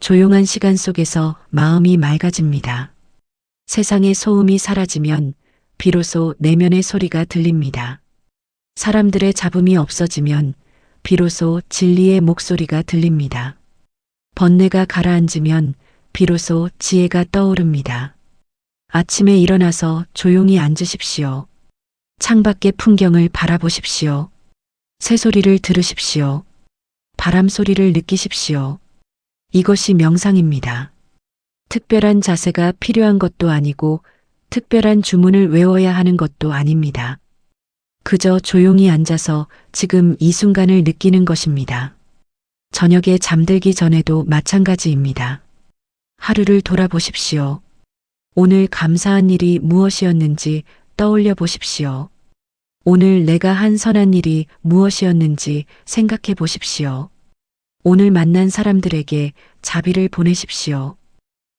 조용한 시간 속에서 마음이 맑아집니다. 세상의 소음이 사라지면 비로소 내면의 소리가 들립니다. 사람들의 잡음이 없어지면 비로소 진리의 목소리가 들립니다. 번뇌가 가라앉으면 비로소 지혜가 떠오릅니다. 아침에 일어나서 조용히 앉으십시오. 창밖의 풍경을 바라보십시오. 새소리를 들으십시오. 바람 소리를 느끼십시오. 이것이 명상입니다. 특별한 자세가 필요한 것도 아니고 특별한 주문을 외워야 하는 것도 아닙니다. 그저 조용히 앉아서 지금 이 순간을 느끼는 것입니다. 저녁에 잠들기 전에도 마찬가지입니다. 하루를 돌아보십시오. 오늘 감사한 일이 무엇이었는지 떠올려 보십시오. 오늘 내가 한 선한 일이 무엇이었는지 생각해 보십시오. 오늘 만난 사람들에게 자비를 보내십시오.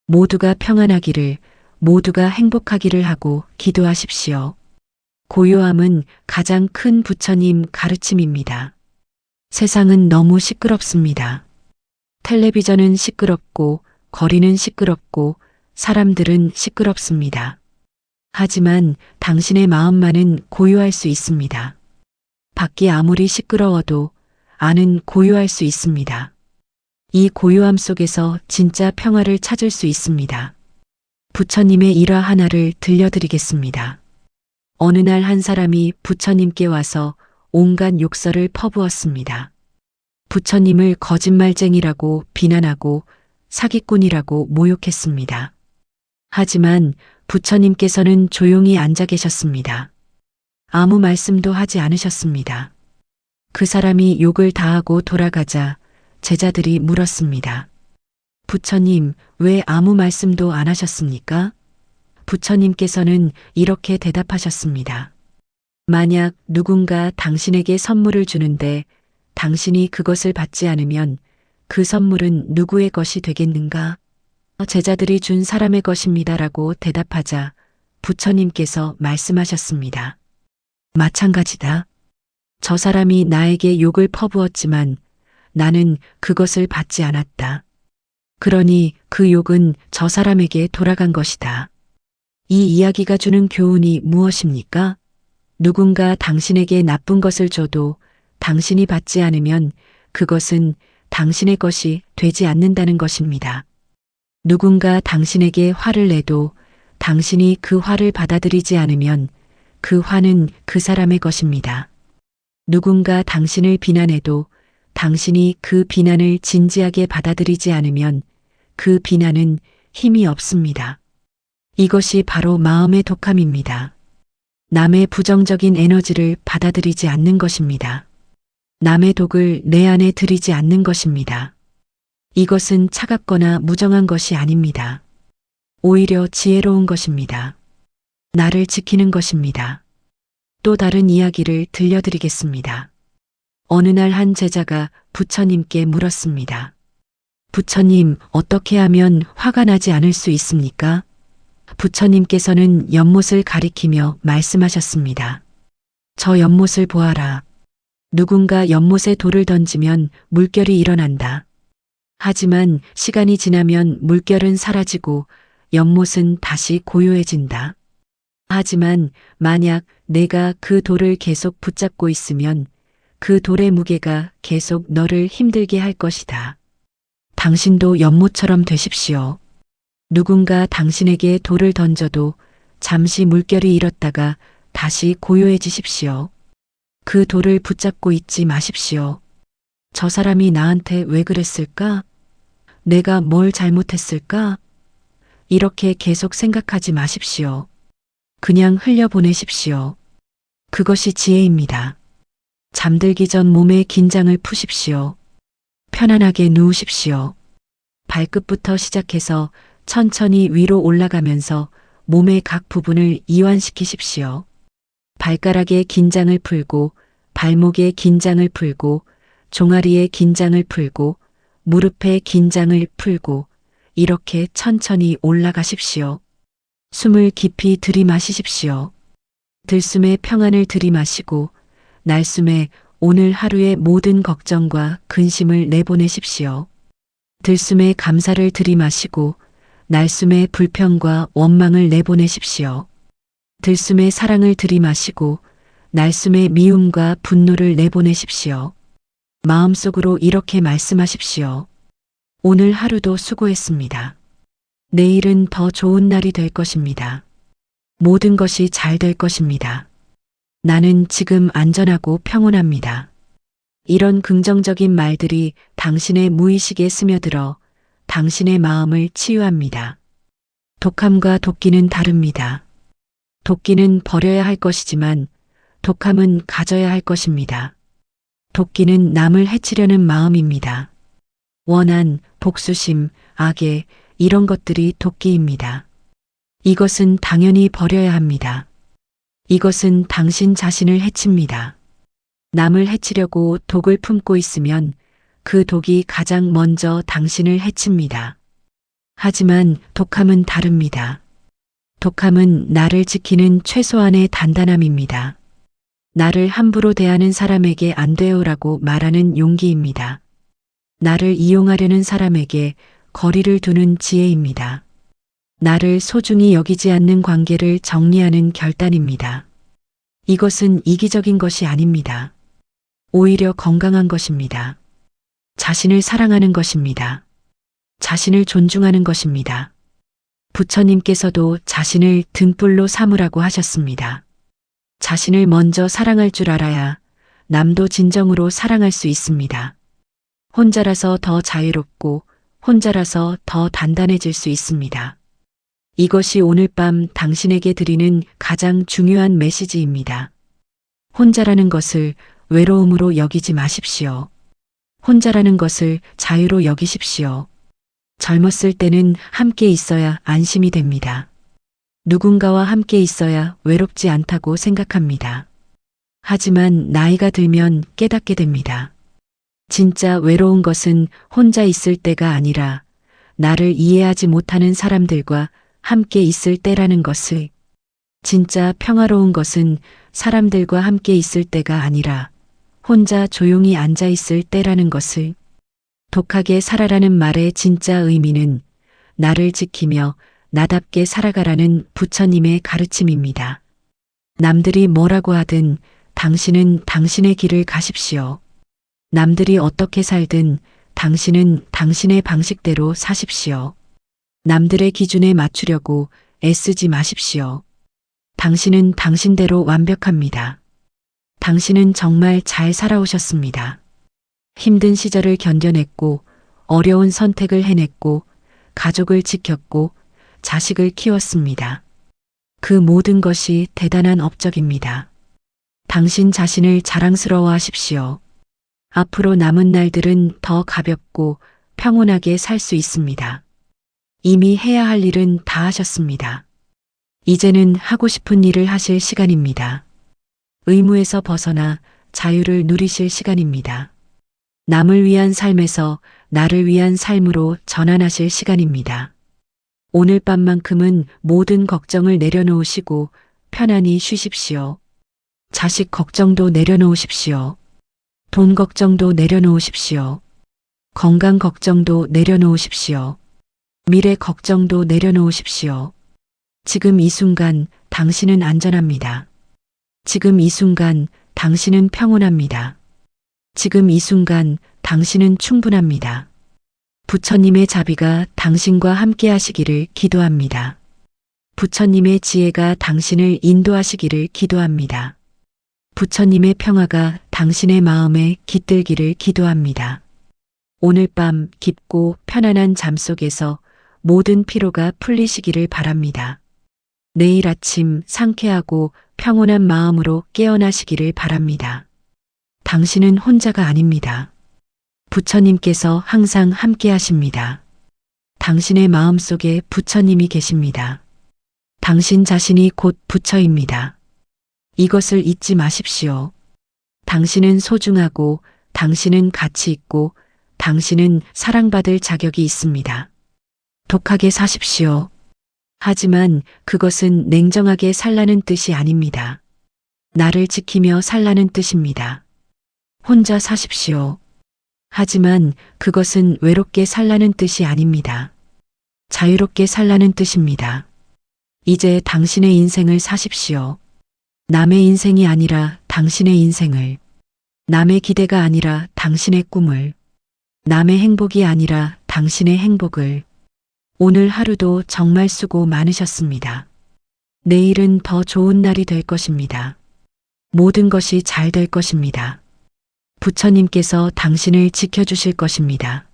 모두가 평안하기를, 모두가 행복하기를 하고 기도하십시오. 고요함은 가장 큰 부처님 가르침입니다. 세상은 너무 시끄럽습니다. 텔레비전은 시끄럽고, 거리는 시끄럽고, 사람들은 시끄럽습니다. 하지만 당신의 마음만은 고요할 수 있습니다. 밖이 아무리 시끄러워도 안은 고요할 수 있습니다. 이 고요함 속에서 진짜 평화를 찾을 수 있습니다. 부처님의 일화 하나를 들려드리겠습니다. 어느 날 한 사람이 부처님께 와서 온갖 욕설을 퍼부었습니다. 부처님을 거짓말쟁이라고 비난하고 사기꾼이라고 모욕했습니다. 하지만 부처님께서는 조용히 앉아 계셨습니다. 아무 말씀도 하지 않으셨습니다. 그 사람이 욕을 다하고 돌아가자 제자들이 물었습니다. 부처님, 왜 아무 말씀도 안 하셨습니까? 부처님께서는 이렇게 대답하셨습니다. 만약 누군가 당신에게 선물을 주는데 당신이 그것을 받지 않으면 그 선물은 누구의 것이 되겠는가? 제자들이 준 사람의 것입니다라고 대답하자 부처님께서 말씀하셨습니다. 마찬가지다. 저 사람이 나에게 욕을 퍼부었지만 나는 그것을 받지 않았다. 그러니 그 욕은 저 사람에게 돌아간 것이다. 이 이야기가 주는 교훈이 무엇입니까? 누군가 당신에게 나쁜 것을 줘도 당신이 받지 않으면 그것은 당신의 것이 되지 않는다는 것입니다. 누군가 당신에게 화를 내도 당신이 그 화를 받아들이지 않으면 그 화는 그 사람의 것입니다. 누군가 당신을 비난해도 당신이 그 비난을 진지하게 받아들이지 않으면 그 비난은 힘이 없습니다. 이것이 바로 마음의 독함입니다. 남의 부정적인 에너지를 받아들이지 않는 것입니다. 남의 독을 내 안에 들이지 않는 것입니다. 이것은 차갑거나 무정한 것이 아닙니다. 오히려 지혜로운 것입니다. 나를 지키는 것입니다. 또 다른 이야기를 들려드리겠습니다. 어느 날 한 제자가 부처님께 물었습니다. 부처님, 어떻게 하면 화가 나지 않을 수 있습니까? 부처님께서는 연못을 가리키며 말씀하셨습니다. 저 연못을 보아라. 누군가 연못에 돌을 던지면 물결이 일어난다. 하지만 시간이 지나면 물결은 사라지고 연못은 다시 고요해진다. 하지만 만약 내가 그 돌을 계속 붙잡고 있으면 그 돌의 무게가 계속 너를 힘들게 할 것이다. 당신도 연못처럼 되십시오. 누군가 당신에게 돌을 던져도 잠시 물결이 일었다가 다시 고요해지십시오. 그 돌을 붙잡고 있지 마십시오. 저 사람이 나한테 왜 그랬을까? 내가 뭘 잘못했을까? 이렇게 계속 생각하지 마십시오. 그냥 흘려보내십시오. 그것이 지혜입니다. 잠들기 전 몸의 긴장을 푸십시오. 편안하게 누우십시오. 발끝부터 시작해서 천천히 위로 올라가면서 몸의 각 부분을 이완시키십시오. 발가락의 긴장을 풀고, 발목의 긴장을 풀고, 종아리의 긴장을 풀고, 무릎의 긴장을 풀고, 이렇게 천천히 올라가십시오. 숨을 깊이 들이마시십시오. 들숨에 평안을 들이마시고, 날숨에 오늘 하루의 모든 걱정과 근심을 내보내십시오. 들숨에 감사를 들이마시고 날숨에 불평과 원망을 내보내십시오. 들숨에 사랑을 들이마시고 날숨에 미움과 분노를 내보내십시오. 마음속으로 이렇게 말씀하십시오. 오늘 하루도 수고했습니다. 내일은 더 좋은 날이 될 것입니다. 모든 것이 잘 될 것입니다. 나는 지금 안전하고 평온합니다. 이런 긍정적인 말들이 당신의 무의식에 스며들어 당신의 마음을 치유합니다. 독함과 도끼는 다릅니다. 도끼는 버려야 할 것이지만 독함은 가져야 할 것입니다. 도끼는 남을 해치려는 마음입니다. 원한, 복수심, 악의 이런 것들이 도끼입니다. 이것은 당연히 버려야 합니다. 이것은 당신 자신을 해칩니다. 남을 해치려고 독을 품고 있으면 그 독이 가장 먼저 당신을 해칩니다. 하지만 독함은 다릅니다. 독함은 나를 지키는 최소한의 단단함입니다. 나를 함부로 대하는 사람에게 안 돼요라고 말하는 용기입니다. 나를 이용하려는 사람에게 거리를 두는 지혜입니다. 나를 소중히 여기지 않는 관계를 정리하는 결단입니다. 이것은 이기적인 것이 아닙니다. 오히려 건강한 것입니다. 자신을 사랑하는 것입니다. 자신을 존중하는 것입니다. 부처님께서도 자신을 등불로 삼으라고 하셨습니다. 자신을 먼저 사랑할 줄 알아야 남도 진정으로 사랑할 수 있습니다. 혼자라서 더 자유롭고 혼자라서 더 단단해질 수 있습니다. 이것이 오늘 밤 당신에게 드리는 가장 중요한 메시지입니다. 혼자라는 것을 외로움으로 여기지 마십시오. 혼자라는 것을 자유로 여기십시오. 젊었을 때는 함께 있어야 안심이 됩니다. 누군가와 함께 있어야 외롭지 않다고 생각합니다. 하지만 나이가 들면 깨닫게 됩니다. 진짜 외로운 것은 혼자 있을 때가 아니라 나를 이해하지 못하는 사람들과 함께 있을 때라는 것을, 진짜 평화로운 것은 사람들과 함께 있을 때가 아니라 혼자 조용히 앉아 있을 때라는 것을, 독하게 살아라는 말의 진짜 의미는 나를 지키며 나답게 살아가라는 부처님의 가르침입니다. 남들이 뭐라고 하든 당신은 당신의 길을 가십시오. 남들이 어떻게 살든 당신은 당신의 방식대로 사십시오. 남들의 기준에 맞추려고 애쓰지 마십시오. 당신은 당신대로 완벽합니다. 당신은 정말 잘 살아오셨습니다. 힘든 시절을 견뎌냈고 어려운 선택을 해냈고 가족을 지켰고 자식을 키웠습니다. 그 모든 것이 대단한 업적입니다. 당신 자신을 자랑스러워하십시오. 앞으로 남은 날들은 더 가볍고 평온하게 살 수 있습니다. 이미 해야 할 일은 다 하셨습니다. 이제는 하고 싶은 일을 하실 시간입니다. 의무에서 벗어나 자유를 누리실 시간입니다. 남을 위한 삶에서 나를 위한 삶으로 전환하실 시간입니다. 오늘 밤만큼은 모든 걱정을 내려놓으시고 편안히 쉬십시오. 자식 걱정도 내려놓으십시오. 돈 걱정도 내려놓으십시오. 건강 걱정도 내려놓으십시오. 미래 걱정도 내려놓으십시오. 지금 이 순간 당신은 안전합니다. 지금 이 순간 당신은 평온합니다. 지금 이 순간 당신은 충분합니다. 부처님의 자비가 당신과 함께 하시기를 기도합니다. 부처님의 지혜가 당신을 인도하시기를 기도합니다. 부처님의 평화가 당신의 마음에 깃들기를 기도합니다. 오늘 밤 깊고 편안한 잠 속에서 모든 피로가 풀리시기를 바랍니다. 내일 아침 상쾌하고 평온한 마음으로 깨어나시기를 바랍니다. 당신은 혼자가 아닙니다. 부처님께서 항상 함께 하십니다. 당신의 마음속에 부처님이 계십니다. 당신 자신이 곧 부처입니다. 이것을 잊지 마십시오. 당신은 소중하고 당신은 가치 있고 당신은 사랑받을 자격이 있습니다. 독하게 사십시오. 하지만 그것은 냉정하게 살라는 뜻이 아닙니다. 나를 지키며 살라는 뜻입니다. 혼자 사십시오. 하지만 그것은 외롭게 살라는 뜻이 아닙니다. 자유롭게 살라는 뜻입니다. 이제 당신의 인생을 사십시오. 남의 인생이 아니라 당신의 인생을. 남의 기대가 아니라 당신의 꿈을. 남의 행복이 아니라 당신의 행복을. 오늘 하루도 정말 수고 많으셨습니다. 내일은 더 좋은 날이 될 것입니다. 모든 것이 잘 될 것입니다. 부처님께서 당신을 지켜주실 것입니다.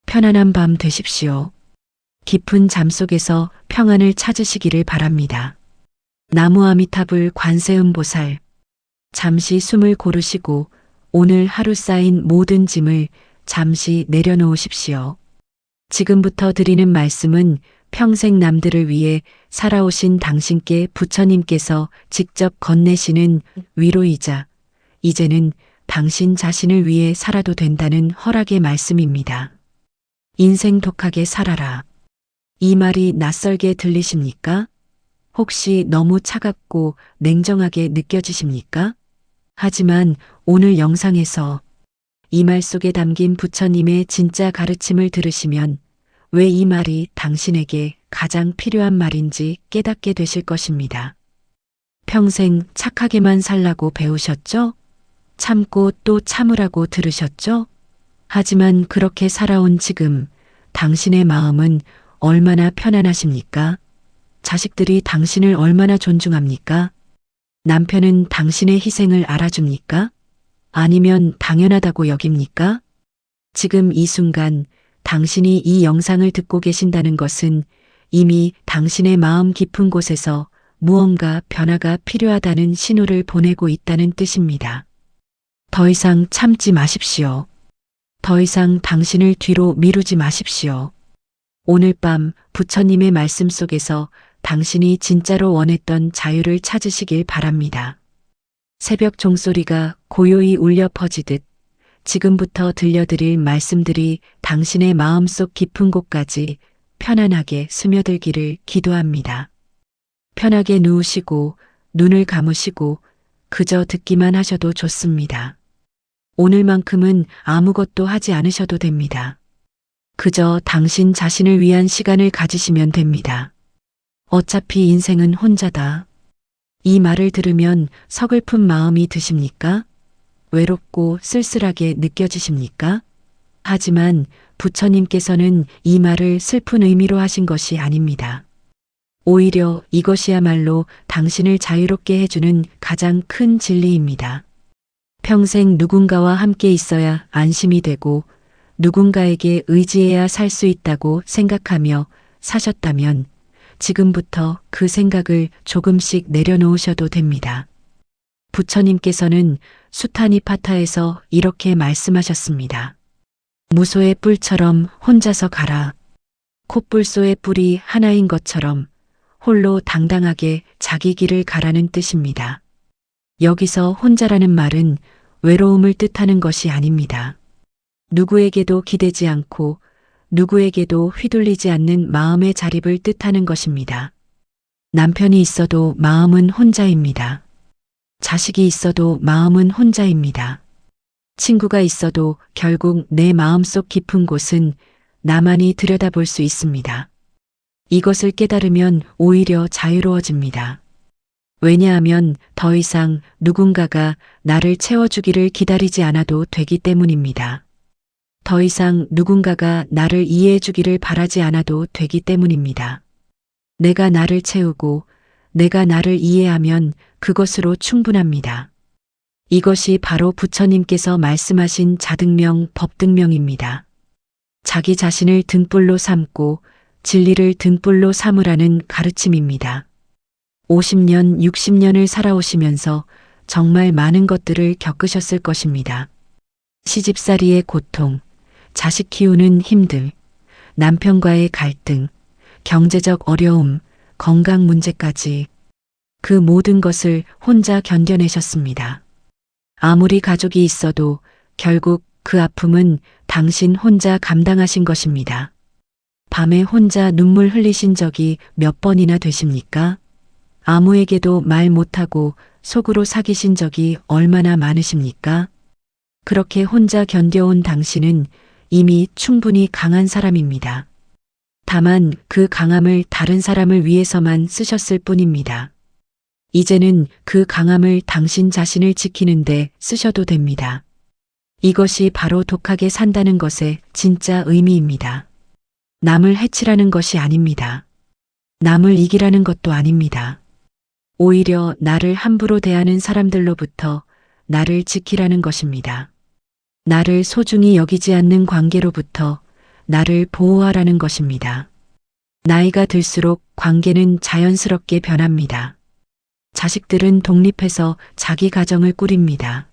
편안한 밤 되십시오. 깊은 잠 속에서 평안을 찾으시기를 바랍니다. 나무 아미타불 관세음보살. 잠시 숨을 고르시고 오늘 하루 쌓인 모든 짐을 잠시 내려놓으십시오. 지금부터 드리는 말씀은 평생 남들을 위해 살아오신 당신께 부처님께서 직접 건네시는 위로이자 이제는 당신 자신을 위해 살아도 된다는 허락의 말씀입니다. 인생 독하게 살아라. 이 말이 낯설게 들리십니까? 혹시 너무 차갑고 냉정하게 느껴지십니까? 하지만 오늘 영상에서 이 말 속에 담긴 부처님의 진짜 가르침을 들으시면 왜 이 말이 당신에게 가장 필요한 말인지 깨닫게 되실 것입니다. 평생 착하게만 살라고 배우셨죠? 참고 또 참으라고 들으셨죠? 하지만 그렇게 살아온 지금 당신의 마음은 얼마나 편안하십니까? 자식들이 당신을 얼마나 존중합니까? 남편은 당신의 희생을 알아줍니까? 아니면 당연하다고 여깁니까? 지금 이 순간 당신이 이 영상을 듣고 계신다는 것은 이미 당신의 마음 깊은 곳에서 무언가 변화가 필요하다는 신호를 보내고 있다는 뜻입니다. 더 이상 참지 마십시오. 더 이상 당신을 뒤로 미루지 마십시오. 오늘 밤 부처님의 말씀 속에서 당신이 진짜로 원했던 자유를 찾으시길 바랍니다. 새벽 종소리가 고요히 울려 퍼지듯 지금부터 들려드릴 말씀들이 당신의 마음속 깊은 곳까지 편안하게 스며들기를 기도합니다. 편하게 누우시고 눈을 감으시고 그저 듣기만 하셔도 좋습니다. 오늘만큼은 아무것도 하지 않으셔도 됩니다. 그저 당신 자신을 위한 시간을 가지시면 됩니다. 어차피 인생은 혼자다. 이 말을 들으면 서글픈 마음이 드십니까? 외롭고 쓸쓸하게 느껴지십니까? 하지만 부처님께서는 이 말을 슬픈 의미로 하신 것이 아닙니다. 오히려 이것이야말로 당신을 자유롭게 해주는 가장 큰 진리입니다. 평생 누군가와 함께 있어야 안심이 되고 누군가에게 의지해야 살 수 있다고 생각하며 사셨다면 지금부터 그 생각을 조금씩 내려놓으셔도 됩니다. 부처님께서는 수타니파타에서 이렇게 말씀하셨습니다. 무소의 뿔처럼 혼자서 가라. 콧불소의 뿔이 하나인 것처럼 홀로 당당하게 자기 길을 가라는 뜻입니다. 여기서 혼자라는 말은 외로움을 뜻하는 것이 아닙니다. 누구에게도 기대지 않고 누구에게도 휘둘리지 않는 마음의 자립을 뜻하는 것입니다. 남편이 있어도 마음은 혼자입니다. 자식이 있어도 마음은 혼자입니다. 친구가 있어도 결국 내 마음속 깊은 곳은 나만이 들여다볼 수 있습니다. 이것을 깨달으면 오히려 자유로워집니다. 왜냐하면 더 이상 누군가가 나를 채워주기를 기다리지 않아도 되기 때문입니다. 더 이상 누군가가 나를 이해해주기를 바라지 않아도 되기 때문입니다. 내가 나를 채우고 내가 나를 이해하면 그것으로 충분합니다. 이것이 바로 부처님께서 말씀하신 자등명, 법등명입니다. 자기 자신을 등불로 삼고 진리를 등불로 삼으라는 가르침입니다. 50년, 60년을 살아오시면서 정말 많은 것들을 겪으셨을 것입니다. 시집살이의 고통, 자식 키우는 힘들, 남편과의 갈등, 경제적 어려움, 건강 문제까지 그 모든 것을 혼자 견뎌내셨습니다. 아무리 가족이 있어도 결국 그 아픔은 당신 혼자 감당하신 것입니다. 밤에 혼자 눈물 흘리신 적이 몇 번이나 되십니까? 아무에게도 말 못하고 속으로 사귀신 적이 얼마나 많으십니까? 그렇게 혼자 견뎌온 당신은 이미 충분히 강한 사람입니다. 다만 그 강함을 다른 사람을 위해서만 쓰셨을 뿐입니다. 이제는 그 강함을 당신 자신을 지키는데 쓰셔도 됩니다. 이것이 바로 독하게 산다는 것의 진짜 의미입니다. 남을 해치라는 것이 아닙니다. 남을 이기라는 것도 아닙니다. 오히려 나를 함부로 대하는 사람들로부터 나를 지키라는 것입니다. 나를 소중히 여기지 않는 관계로부터 나를 보호하라는 것입니다. 나이가 들수록 관계는 자연스럽게 변합니다. 자식들은 독립해서 자기 가정을 꾸립니다.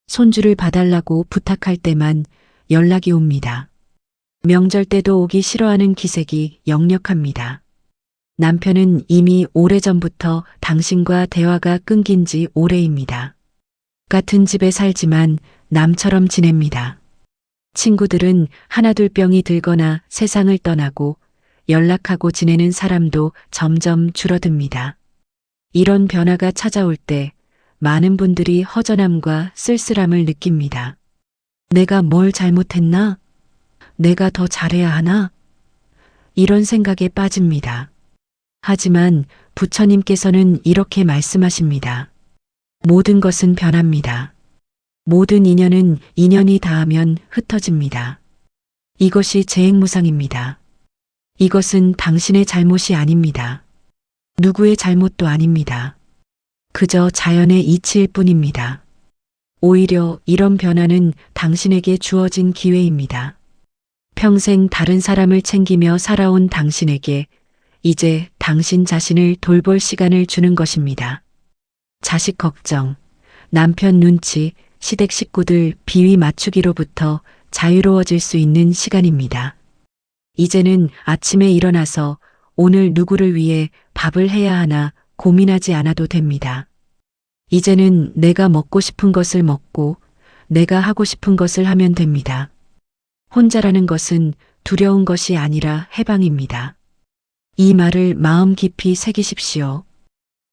손주를 봐달라고 부탁할 때만 연락이 옵니다. 명절 때도 오기 싫어하는 기색이 역력합니다. 남편은 이미 오래전부터 당신과 대화가 끊긴 지 오래입니다. 같은 집에 살지만 남처럼 지냅니다. 친구들은 하나둘 병이 들거나 세상을 떠나고 연락하고 지내는 사람도 점점 줄어듭니다. 이런 변화가 찾아올 때 많은 분들이 허전함과 쓸쓸함을 느낍니다. 내가 뭘 잘못했나? 내가 더 잘해야 하나? 이런 생각에 빠집니다. 하지만 부처님께서는 이렇게 말씀하십니다. 모든 것은 변합니다. 모든 인연은 인연이 닿으면 흩어집니다. 이것이 재행무상입니다. 이것은 당신의 잘못이 아닙니다. 누구의 잘못도 아닙니다. 그저 자연의 이치일 뿐입니다. 오히려 이런 변화는 당신에게 주어진 기회입니다. 평생 다른 사람을 챙기며 살아온 당신에게 이제 당신 자신을 돌볼 시간을 주는 것입니다. 자식 걱정, 남편 눈치, 시댁 식구들 비위 맞추기로부터 자유로워질 수 있는 시간입니다. 이제는 아침에 일어나서 오늘 누구를 위해 밥을 해야 하나 고민하지 않아도 됩니다. 이제는 내가 먹고 싶은 것을 먹고 내가 하고 싶은 것을 하면 됩니다. 혼자라는 것은 두려운 것이 아니라 해방입니다. 이 말을 마음 깊이 새기십시오.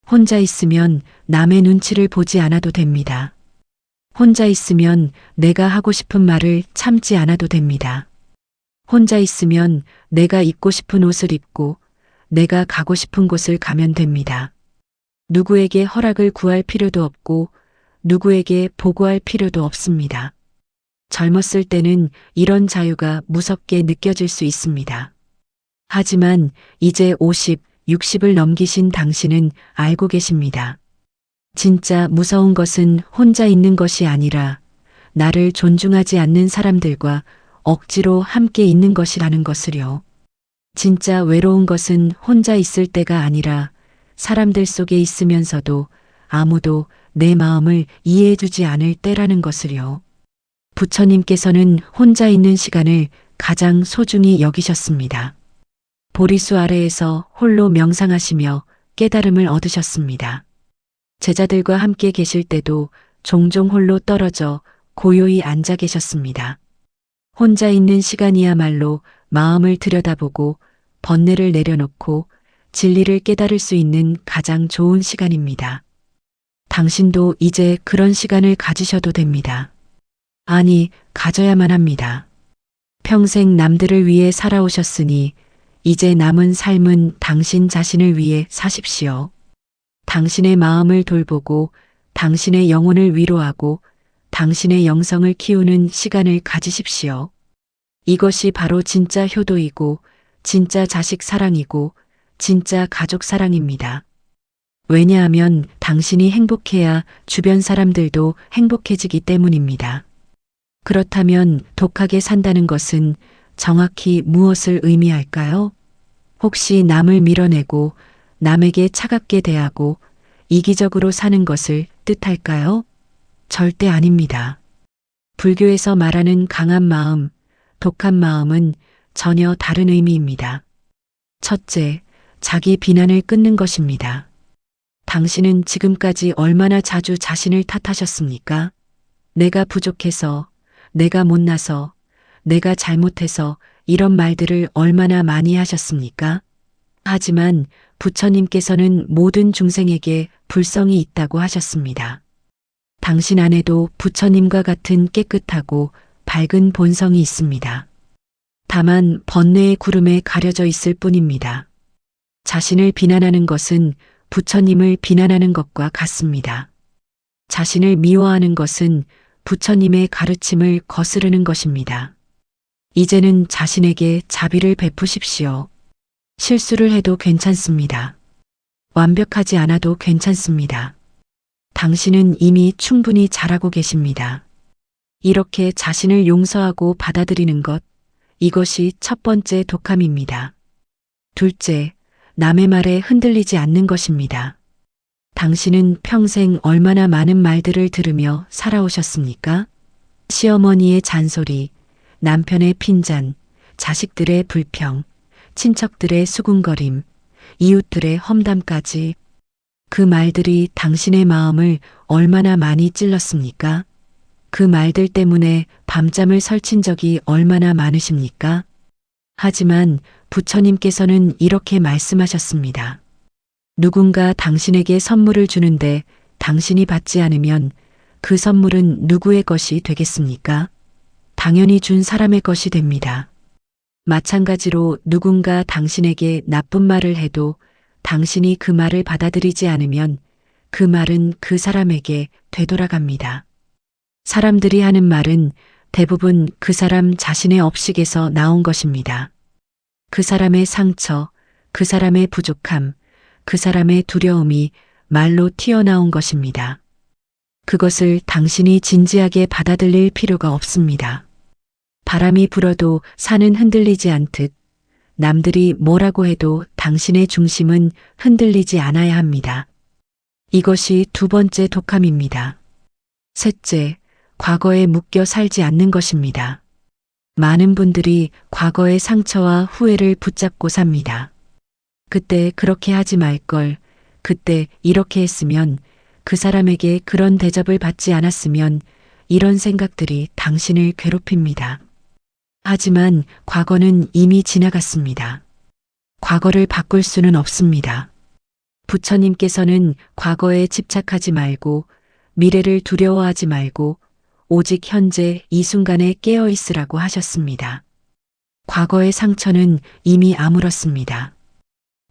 혼자 있으면 남의 눈치를 보지 않아도 됩니다. 혼자 있으면 내가 하고 싶은 말을 참지 않아도 됩니다. 혼자 있으면 내가 입고 싶은 옷을 입고 내가 가고 싶은 곳을 가면 됩니다. 누구에게 허락을 구할 필요도 없고 누구에게 보고할 필요도 없습니다. 젊었을 때는 이런 자유가 무섭게 느껴질 수 있습니다. 하지만 이제 50, 60을 넘기신 당신은 알고 계십니다. 진짜 무서운 것은 혼자 있는 것이 아니라 나를 존중하지 않는 사람들과 억지로 함께 있는 것이라는 것을요. 진짜 외로운 것은 혼자 있을 때가 아니라 사람들 속에 있으면서도 아무도 내 마음을 이해해주지 않을 때라는 것을요. 부처님께서는 혼자 있는 시간을 가장 소중히 여기셨습니다. 보리수 아래에서 홀로 명상하시며 깨달음을 얻으셨습니다. 제자들과 함께 계실 때도 종종 홀로 떨어져 고요히 앉아 계셨습니다. 혼자 있는 시간이야말로 마음을 들여다보고 번뇌를 내려놓고 진리를 깨달을 수 있는 가장 좋은 시간입니다. 당신도 이제 그런 시간을 가지셔도 됩니다. 아니, 가져야만 합니다. 평생 남들을 위해 살아오셨으니 이제 남은 삶은 당신 자신을 위해 사십시오. 당신의 마음을 돌보고 당신의 영혼을 위로하고 당신의 영성을 키우는 시간을 가지십시오. 이것이 바로 진짜 효도이고 진짜 자식 사랑이고 진짜 가족 사랑입니다. 왜냐하면 당신이 행복해야 주변 사람들도 행복해지기 때문입니다. 그렇다면 독하게 산다는 것은 정확히 무엇을 의미할까요? 혹시 남을 밀어내고 남에게 차갑게 대하고 이기적으로 사는 것을 뜻할까요? 절대 아닙니다. 불교에서 말하는 강한 마음, 독한 마음은 전혀 다른 의미입니다. 첫째, 자기 비난을 끊는 것입니다. 당신은 지금까지 얼마나 자주 자신을 탓하셨습니까? 내가 부족해서, 내가 못나서, 내가 잘못해서 이런 말들을 얼마나 많이 하셨습니까? 하지만 부처님께서는 모든 중생에게 불성이 있다고 하셨습니다. 당신 안에도 부처님과 같은 깨끗하고 밝은 본성이 있습니다. 다만 번뇌의 구름에 가려져 있을 뿐입니다. 자신을 비난하는 것은 부처님을 비난하는 것과 같습니다. 자신을 미워하는 것은 부처님의 가르침을 거스르는 것입니다. 이제는 자신에게 자비를 베푸십시오. 실수를 해도 괜찮습니다. 완벽하지 않아도 괜찮습니다. 당신은 이미 충분히 잘하고 계십니다. 이렇게 자신을 용서하고 받아들이는 것, 이것이 첫 번째 독함입니다. 둘째, 남의 말에 흔들리지 않는 것입니다. 당신은 평생 얼마나 많은 말들을 들으며 살아오셨습니까? 시어머니의 잔소리, 남편의 핀잔, 자식들의 불평, 친척들의 수군거림, 이웃들의 험담까지 그 말들이 당신의 마음을 얼마나 많이 찔렀습니까? 그 말들 때문에 밤잠을 설친 적이 얼마나 많으십니까? 하지만 부처님께서는 이렇게 말씀하셨습니다. 누군가 당신에게 선물을 주는데 당신이 받지 않으면 그 선물은 누구의 것이 되겠습니까? 당연히 준 사람의 것이 됩니다. 마찬가지로 누군가 당신에게 나쁜 말을 해도 당신이 그 말을 받아들이지 않으면 그 말은 그 사람에게 되돌아갑니다. 사람들이 하는 말은 대부분 그 사람 자신의 업식에서 나온 것입니다. 그 사람의 상처, 그 사람의 부족함, 그 사람의 두려움이 말로 튀어나온 것입니다. 그것을 당신이 진지하게 받아들일 필요가 없습니다. 바람이 불어도 산은 흔들리지 않듯 남들이 뭐라고 해도 당신의 중심은 흔들리지 않아야 합니다. 이것이 두 번째 독함입니다. 셋째, 과거에 묶여 살지 않는 것입니다. 많은 분들이 과거의 상처와 후회를 붙잡고 삽니다. 그때 그렇게 하지 말 걸, 그때 이렇게 했으면, 그 사람에게 그런 대접을 받지 않았으면 이런 생각들이 당신을 괴롭힙니다. 하지만 과거는 이미 지나갔습니다. 과거를 바꿀 수는 없습니다. 부처님께서는 과거에 집착하지 말고 미래를 두려워하지 말고 오직 현재 이 순간에 깨어 있으라고 하셨습니다. 과거의 상처는 이미 아물었습니다.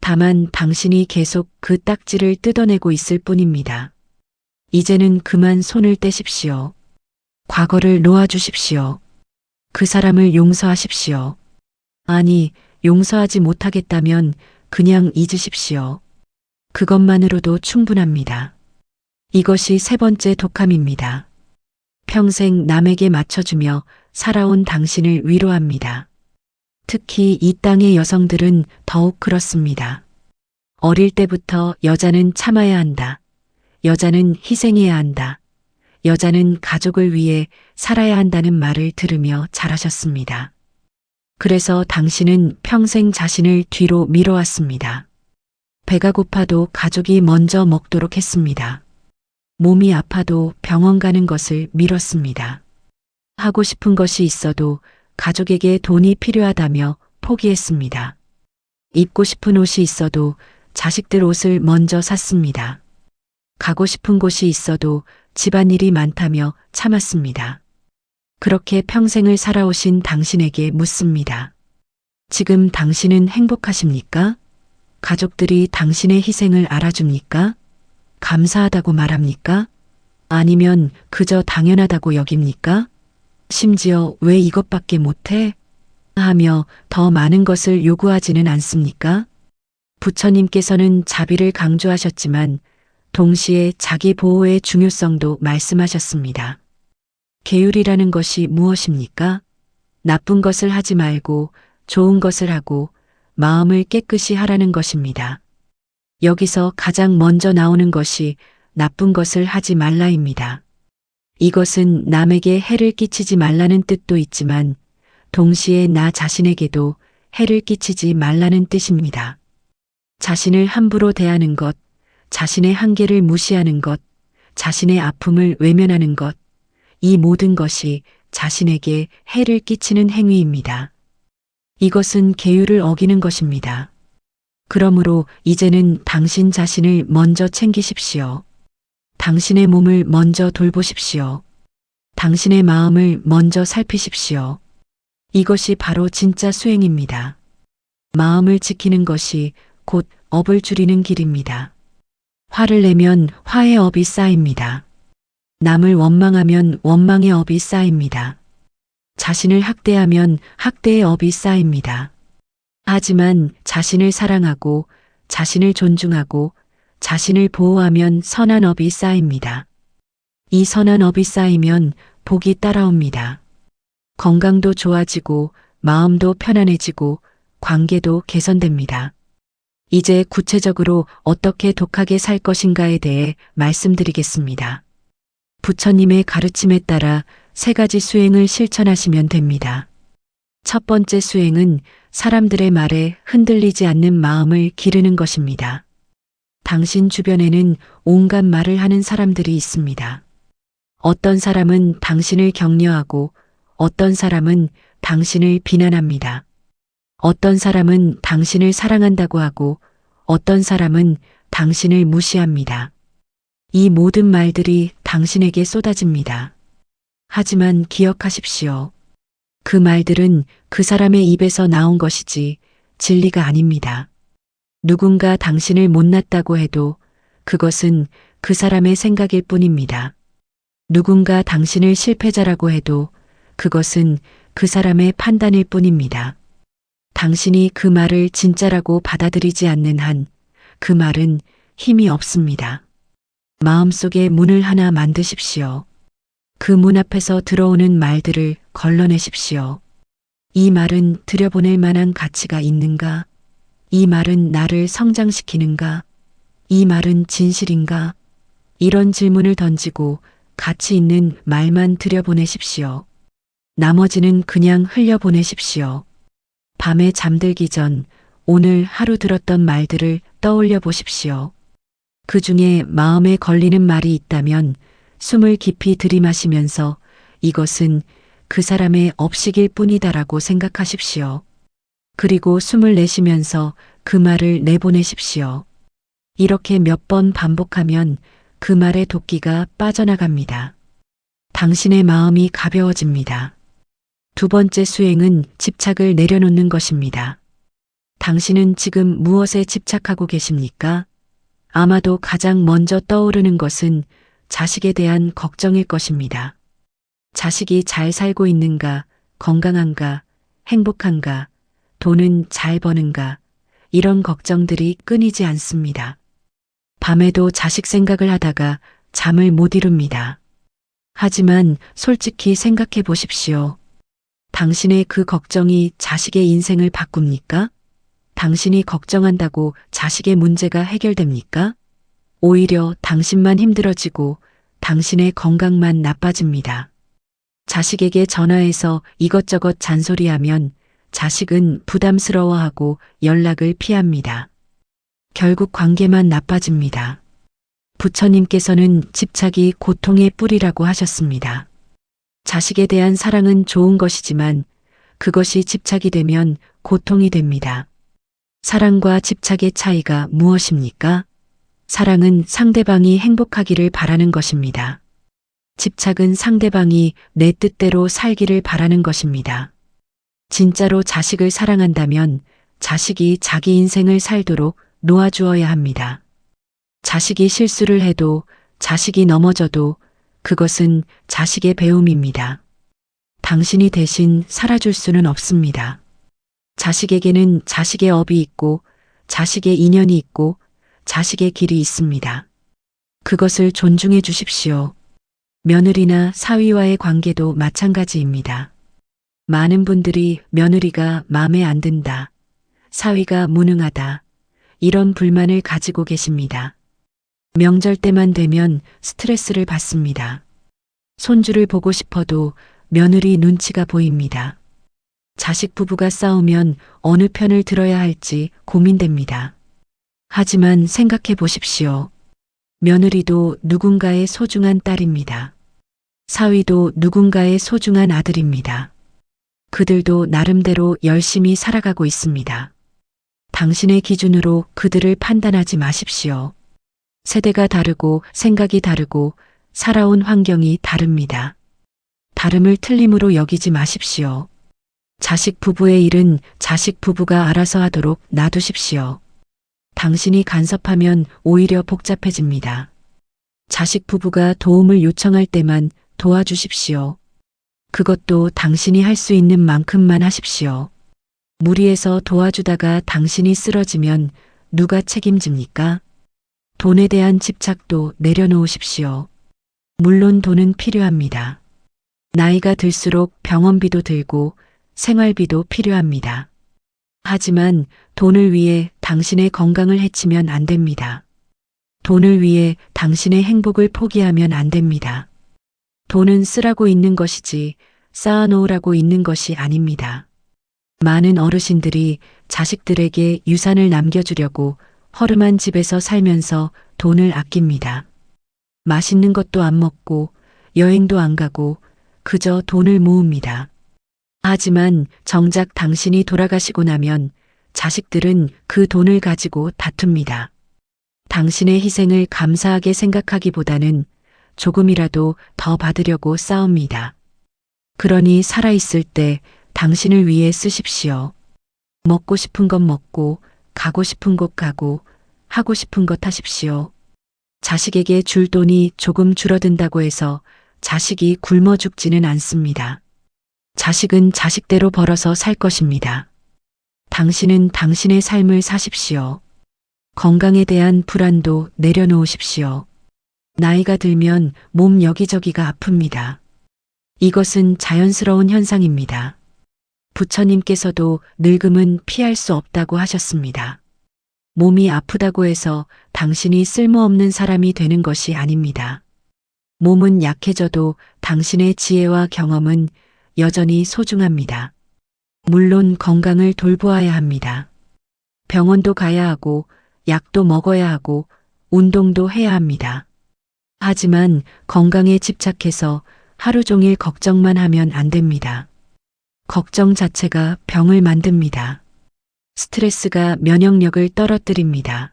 다만 당신이 계속 그 딱지를 뜯어내고 있을 뿐입니다. 이제는 그만 손을 떼십시오. 과거를 놓아주십시오. 그 사람을 용서하십시오. 아니, 용서하지 못하겠다면 그냥 잊으십시오. 그것만으로도 충분합니다. 이것이 세 번째 독함입니다. 평생 남에게 맞춰주며 살아온 당신을 위로합니다. 특히 이 땅의 여성들은 더욱 그렇습니다. 어릴 때부터 여자는 참아야 한다. 여자는 희생해야 한다. 여자는 가족을 위해 살아야 한다는 말을 들으며 자라셨습니다. 그래서 당신은 평생 자신을 뒤로 밀어왔습니다. 배가 고파도 가족이 먼저 먹도록 했습니다. 몸이 아파도 병원 가는 것을 미뤘습니다. 하고 싶은 것이 있어도 가족에게 돈이 필요하다며 포기했습니다. 입고 싶은 옷이 있어도 자식들 옷을 먼저 샀습니다. 가고 싶은 곳이 있어도 집안일이 많다며 참았습니다. 그렇게 평생을 살아오신 당신에게 묻습니다. 지금 당신은 행복하십니까? 가족들이 당신의 희생을 알아줍니까? 감사하다고 말합니까? 아니면 그저 당연하다고 여깁니까? 심지어 왜 이것밖에 못해? 하며 더 많은 것을 요구하지는 않습니까? 부처님께서는 자비를 강조하셨지만 동시에 자기 보호의 중요성도 말씀하셨습니다. 계율이라는 것이 무엇입니까? 나쁜 것을 하지 말고 좋은 것을 하고 마음을 깨끗이 하라는 것입니다. 여기서 가장 먼저 나오는 것이 나쁜 것을 하지 말라입니다. 이것은 남에게 해를 끼치지 말라는 뜻도 있지만 동시에 나 자신에게도 해를 끼치지 말라는 뜻입니다. 자신을 함부로 대하는 것, 자신의 한계를 무시하는 것, 자신의 아픔을 외면하는 것, 이 모든 것이 자신에게 해를 끼치는 행위입니다. 이것은 계율을 어기는 것입니다. 그러므로 이제는 당신 자신을 먼저 챙기십시오. 당신의 몸을 먼저 돌보십시오. 당신의 마음을 먼저 살피십시오. 이것이 바로 진짜 수행입니다. 마음을 지키는 것이 곧 업을 줄이는 길입니다. 화를 내면 화의 업이 쌓입니다. 남을 원망하면 원망의 업이 쌓입니다. 자신을 학대하면 학대의 업이 쌓입니다. 하지만 자신을 사랑하고 자신을 존중하고 자신을 보호하면 선한 업이 쌓입니다. 이 선한 업이 쌓이면 복이 따라옵니다. 건강도 좋아지고 마음도 편안해지고 관계도 개선됩니다. 이제 구체적으로 어떻게 독하게 살 것인가에 대해 말씀드리겠습니다. 부처님의 가르침에 따라 3가지 수행을 실천하시면 됩니다. 첫 번째 수행은 사람들의 말에 흔들리지 않는 마음을 기르는 것입니다. 당신 주변에는 온갖 말을 하는 사람들이 있습니다. 어떤 사람은 당신을 격려하고 어떤 사람은 당신을 비난합니다. 어떤 사람은 당신을 사랑한다고 하고 어떤 사람은 당신을 무시합니다. 이 모든 말들이 당신에게 쏟아집니다. 하지만 기억하십시오. 그 말들은 그 사람의 입에서 나온 것이지 진리가 아닙니다. 누군가 당신을 못났다고 해도 그것은 그 사람의 생각일 뿐입니다. 누군가 당신을 실패자라고 해도 그것은 그 사람의 판단일 뿐입니다. 당신이 그 말을 진짜라고 받아들이지 않는 한 그 말은 힘이 없습니다. 마음속에 문을 하나 만드십시오. 그 문 앞에서 들어오는 말들을 걸러내십시오. 이 말은 들여보낼 만한 가치가 있는가? 이 말은 나를 성장시키는가? 이 말은 진실인가? 이런 질문을 던지고 가치 있는 말만 들여보내십시오. 나머지는 그냥 흘려보내십시오. 밤에 잠들기 전 오늘 하루 들었던 말들을 떠올려 보십시오. 그 중에 마음에 걸리는 말이 있다면 숨을 깊이 들이마시면서 이것은 그 사람의 업식일 뿐이다라고 생각하십시오. 그리고 숨을 내쉬면서 그 말을 내보내십시오. 이렇게 몇 번 반복하면 그 말의 도끼가 빠져나갑니다. 당신의 마음이 가벼워집니다. 두 번째 수행은 집착을 내려놓는 것입니다. 당신은 지금 무엇에 집착하고 계십니까? 아마도 가장 먼저 떠오르는 것은 자식에 대한 걱정일 것입니다. 자식이 잘 살고 있는가, 건강한가, 행복한가, 돈은 잘 버는가, 이런 걱정들이 끊이지 않습니다. 밤에도 자식 생각을 하다가 잠을 못 이룹니다. 하지만 솔직히 생각해 보십시오. 당신의 그 걱정이 자식의 인생을 바꿉니까? 당신이 걱정한다고 자식의 문제가 해결됩니까? 오히려 당신만 힘들어지고 당신의 건강만 나빠집니다. 자식에게 전화해서 이것저것 잔소리하면 자식은 부담스러워하고 연락을 피합니다. 결국 관계만 나빠집니다. 부처님께서는 집착이 고통의 뿌리라고 하셨습니다. 자식에 대한 사랑은 좋은 것이지만 그것이 집착이 되면 고통이 됩니다. 사랑과 집착의 차이가 무엇입니까? 사랑은 상대방이 행복하기를 바라는 것입니다. 집착은 상대방이 내 뜻대로 살기를 바라는 것입니다. 진짜로 자식을 사랑한다면 자식이 자기 인생을 살도록 놓아주어야 합니다. 자식이 실수를 해도 자식이 넘어져도 그것은 자식의 배움입니다. 당신이 대신 살아줄 수는 없습니다. 자식에게는 자식의 업이 있고 자식의 인연이 있고 자식의 길이 있습니다. 그것을 존중해 주십시오. 며느리나 사위와의 관계도 마찬가지입니다. 많은 분들이 며느리가 마음에 안 든다, 사위가 무능하다, 이런 불만을 가지고 계십니다. 명절 때만 되면 스트레스를 받습니다. 손주를 보고 싶어도 며느리 눈치가 보입니다. 자식 부부가 싸우면 어느 편을 들어야 할지 고민됩니다. 하지만 생각해 보십시오. 며느리도 누군가의 소중한 딸입니다. 사위도 누군가의 소중한 아들입니다. 그들도 나름대로 열심히 살아가고 있습니다. 당신의 기준으로 그들을 판단하지 마십시오. 세대가 다르고 생각이 다르고 살아온 환경이 다릅니다. 다름을 틀림으로 여기지 마십시오. 자식 부부의 일은 자식 부부가 알아서 하도록 놔두십시오. 당신이 간섭하면 오히려 복잡해집니다. 자식 부부가 도움을 요청할 때만 도와주십시오. 그것도 당신이 할 수 있는 만큼만 하십시오. 무리해서 도와주다가 당신이 쓰러지면 누가 책임집니까? 돈에 대한 집착도 내려놓으십시오. 물론 돈은 필요합니다. 나이가 들수록 병원비도 들고 생활비도 필요합니다. 하지만 돈을 위해 당신의 건강을 해치면 안 됩니다. 돈을 위해 당신의 행복을 포기하면 안 됩니다. 돈은 쓰라고 있는 것이지 쌓아놓으라고 있는 것이 아닙니다. 많은 어르신들이 자식들에게 유산을 남겨주려고 허름한 집에서 살면서 돈을 아낍니다. 맛있는 것도 안 먹고 여행도 안 가고 그저 돈을 모읍니다. 하지만 정작 당신이 돌아가시고 나면 자식들은 그 돈을 가지고 다툽니다. 당신의 희생을 감사하게 생각하기보다는 조금이라도 더 받으려고 싸웁니다. 그러니 살아있을 때 당신을 위해 쓰십시오. 먹고 싶은 것 먹고 가고 싶은 곳 가고 하고 싶은 것 하십시오. 자식에게 줄 돈이 조금 줄어든다고 해서 자식이 굶어 죽지는 않습니다. 자식은 자식대로 벌어서 살 것입니다. 당신은 당신의 삶을 사십시오. 건강에 대한 불안도 내려놓으십시오. 나이가 들면 몸 여기저기가 아픕니다. 이것은 자연스러운 현상입니다. 부처님께서도 늙음은 피할 수 없다고 하셨습니다. 몸이 아프다고 해서 당신이 쓸모없는 사람이 되는 것이 아닙니다. 몸은 약해져도 당신의 지혜와 경험은 여전히 소중합니다. 물론 건강을 돌보아야 합니다. 병원도 가야 하고 약도 먹어야 하고 운동도 해야 합니다. 하지만 건강에 집착해서 하루 종일 걱정만 하면 안 됩니다. 걱정 자체가 병을 만듭니다. 스트레스가 면역력을 떨어뜨립니다.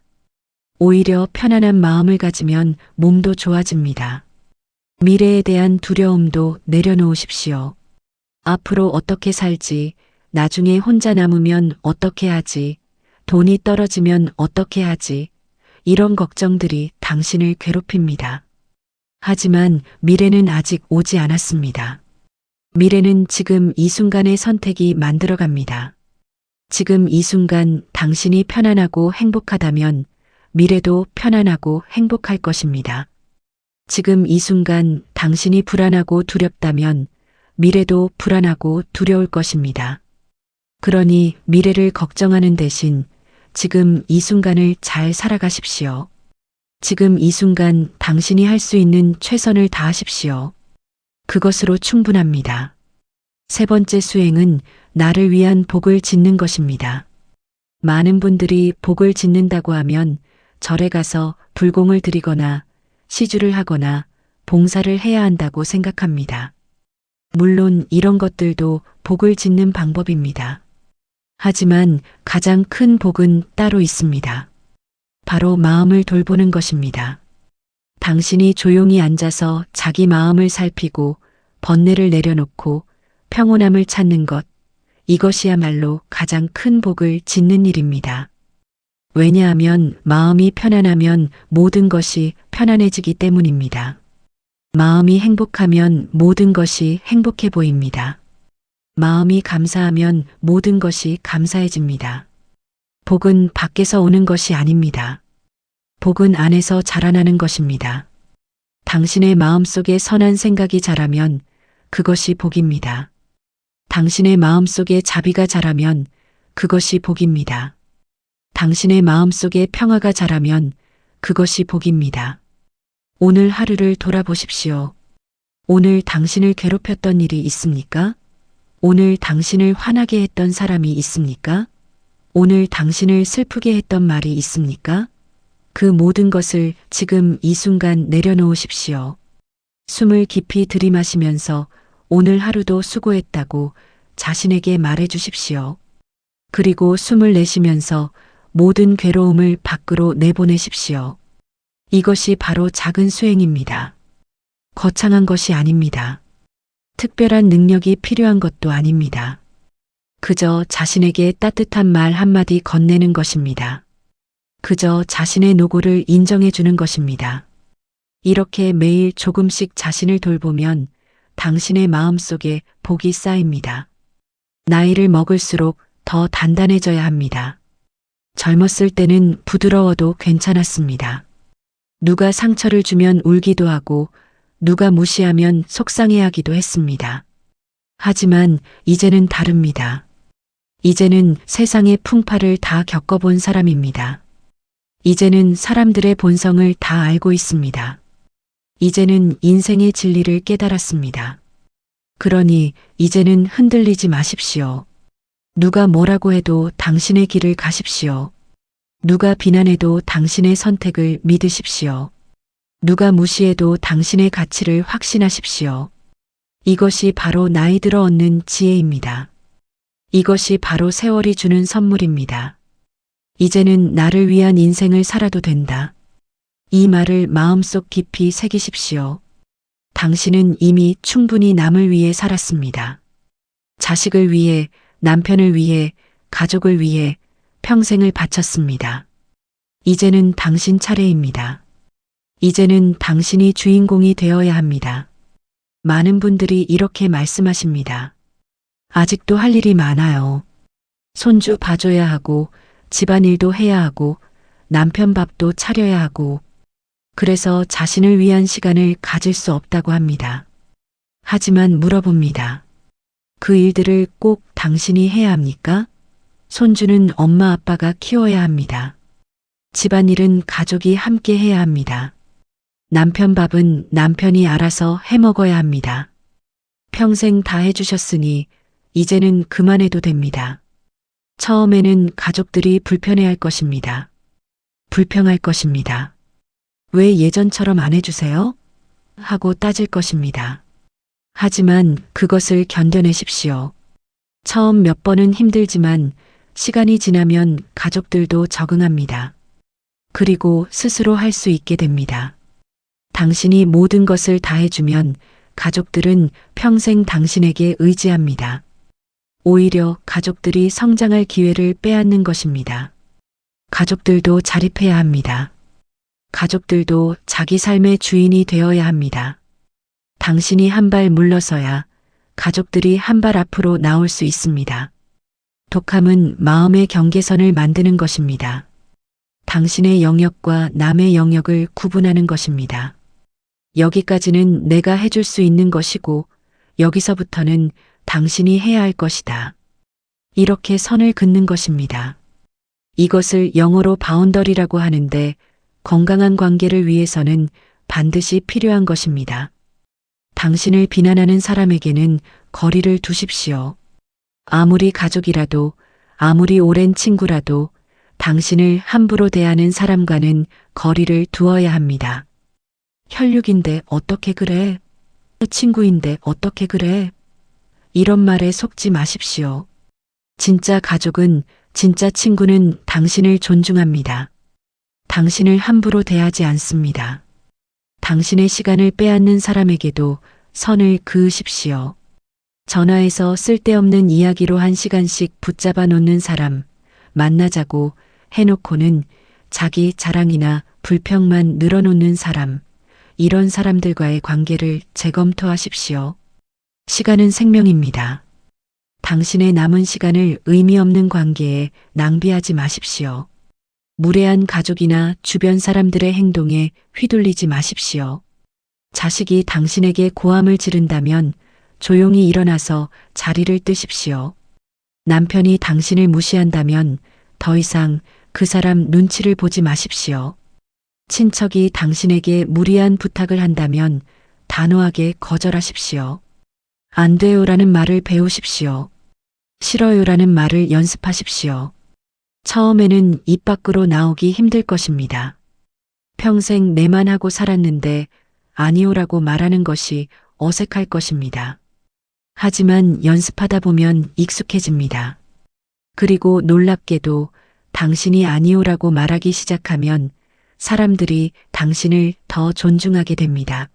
오히려 편안한 마음을 가지면 몸도 좋아집니다. 미래에 대한 두려움도 내려놓으십시오. 앞으로 어떻게 살지, 나중에 혼자 남으면 어떻게 하지, 돈이 떨어지면 어떻게 하지, 이런 걱정들이 당신을 괴롭힙니다. 하지만 미래는 아직 오지 않았습니다. 미래는 지금 이 순간의 선택이 만들어갑니다. 지금 이 순간 당신이 편안하고 행복하다면 미래도 편안하고 행복할 것입니다. 지금 이 순간 당신이 불안하고 두렵다면 미래도 불안하고 두려울 것입니다. 그러니 미래를 걱정하는 대신 지금 이 순간을 잘 살아가십시오. 지금 이 순간 당신이 할 수 있는 최선을 다하십시오. 그것으로 충분합니다. 세 번째 수행은 나를 위한 복을 짓는 것입니다. 많은 분들이 복을 짓는다고 하면 절에 가서 불공을 드리거나 시주를 하거나 봉사를 해야 한다고 생각합니다. 물론 이런 것들도 복을 짓는 방법입니다. 하지만 가장 큰 복은 따로 있습니다. 바로 마음을 돌보는 것입니다. 당신이 조용히 앉아서 자기 마음을 살피고 번뇌를 내려놓고 평온함을 찾는 것, 이것이야말로 가장 큰 복을 짓는 일입니다. 왜냐하면 마음이 편안하면 모든 것이 편안해지기 때문입니다. 마음이 행복하면 모든 것이 행복해 보입니다. 마음이 감사하면 모든 것이 감사해집니다. 복은 밖에서 오는 것이 아닙니다. 복은 안에서 자라나는 것입니다. 당신의 마음속에 선한 생각이 자라면 그것이 복입니다. 당신의 마음속에 자비가 자라면 그것이 복입니다. 당신의 마음속에 평화가 자라면 그것이 복입니다. 오늘 하루를 돌아보십시오. 오늘 당신을 괴롭혔던 일이 있습니까? 오늘 당신을 화나게 했던 사람이 있습니까? 오늘 당신을 슬프게 했던 말이 있습니까? 그 모든 것을 지금 이 순간 내려놓으십시오. 숨을 깊이 들이마시면서 오늘 하루도 수고했다고 자신에게 말해 주십시오. 그리고 숨을 내쉬면서 모든 괴로움을 밖으로 내보내십시오. 이것이 바로 작은 수행입니다. 거창한 것이 아닙니다. 특별한 능력이 필요한 것도 아닙니다. 그저 자신에게 따뜻한 말 한마디 건네는 것입니다. 그저 자신의 노고를 인정해 주는 것입니다. 이렇게 매일 조금씩 자신을 돌보면 당신의 마음속에 복이 쌓입니다. 나이를 먹을수록 더 단단해져야 합니다. 젊었을 때는 부드러워도 괜찮았습니다. 누가 상처를 주면 울기도 하고 누가 무시하면 속상해하기도 했습니다. 하지만 이제는 다릅니다. 이제는 세상의 풍파를 다 겪어본 사람입니다. 이제는 사람들의 본성을 다 알고 있습니다. 이제는 인생의 진리를 깨달았습니다. 그러니 이제는 흔들리지 마십시오. 누가 뭐라고 해도 당신의 길을 가십시오. 누가 비난해도 당신의 선택을 믿으십시오. 누가 무시해도 당신의 가치를 확신하십시오. 이것이 바로 나이 들어 얻는 지혜입니다. 이것이 바로 세월이 주는 선물입니다. 이제는 나를 위한 인생을 살아도 된다. 이 말을 마음속 깊이 새기십시오. 당신은 이미 충분히 남을 위해 살았습니다. 자식을 위해, 남편을 위해, 가족을 위해 평생을 바쳤습니다. 이제는 당신 차례입니다. 이제는 당신이 주인공이 되어야 합니다. 많은 분들이 이렇게 말씀하십니다. 아직도 할 일이 많아요. 손주 봐줘야 하고, 집안일도 해야 하고, 남편 밥도 차려야 하고, 그래서 자신을 위한 시간을 가질 수 없다고 합니다. 하지만 물어봅니다. 그 일들을 꼭 당신이 해야 합니까? 손주는 엄마 아빠가 키워야 합니다. 집안일은 가족이 함께 해야 합니다. 남편 밥은 남편이 알아서 해 먹어야 합니다. 평생 다 해주셨으니 이제는 그만해도 됩니다. 처음에는 가족들이 불편해할 것입니다. 불평할 것입니다. 왜 예전처럼 안 해주세요? 하고 따질 것입니다. 하지만 그것을 견뎌내십시오. 처음 몇 번은 힘들지만 시간이 지나면 가족들도 적응합니다. 그리고 스스로 할 수 있게 됩니다. 당신이 모든 것을 다 해주면 가족들은 평생 당신에게 의지합니다. 오히려 가족들이 성장할 기회를 빼앗는 것입니다. 가족들도 자립해야 합니다. 가족들도 자기 삶의 주인이 되어야 합니다. 당신이 한 발 물러서야 가족들이 한 발 앞으로 나올 수 있습니다. 독함은 마음의 경계선을 만드는 것입니다. 당신의 영역과 남의 영역을 구분하는 것입니다. 여기까지는 내가 해줄 수 있는 것이고 여기서부터는 당신이 해야 할 것이다. 이렇게 선을 긋는 것입니다. 이것을 영어로 바운더리라고 하는데 건강한 관계를 위해서는 반드시 필요한 것입니다. 당신을 비난하는 사람에게는 거리를 두십시오. 아무리 가족이라도, 아무리 오랜 친구라도 당신을 함부로 대하는 사람과는 거리를 두어야 합니다. 혈육인데 어떻게 그래? 친구인데 어떻게 그래? 이런 말에 속지 마십시오. 진짜 가족은, 진짜 친구는 당신을 존중합니다. 당신을 함부로 대하지 않습니다. 당신의 시간을 빼앗는 사람에게도 선을 그으십시오. 전화해서 쓸데없는 이야기로 1시간씩 붙잡아 놓는 사람, 만나자고 해놓고는 자기 자랑이나 불평만 늘어놓는 사람, 이런 사람들과의 관계를 재검토하십시오. 시간은 생명입니다. 당신의 남은 시간을 의미 없는 관계에 낭비하지 마십시오. 무례한 가족이나 주변 사람들의 행동에 휘둘리지 마십시오. 자식이 당신에게 고함을 지른다면 조용히 일어나서 자리를 뜨십시오. 남편이 당신을 무시한다면 더 이상 그 사람 눈치를 보지 마십시오. 친척이 당신에게 무리한 부탁을 한다면 단호하게 거절하십시오. 안 돼요라는 말을 배우십시오. 싫어요라는 말을 연습하십시오. 처음에는 입 밖으로 나오기 힘들 것입니다. 평생 내만 하고 살았는데 아니오라고 말하는 것이 어색할 것입니다. 하지만 연습하다 보면 익숙해집니다. 그리고 놀랍게도 당신이 아니오라고 말하기 시작하면 사람들이 당신을 더 존중하게 됩니다.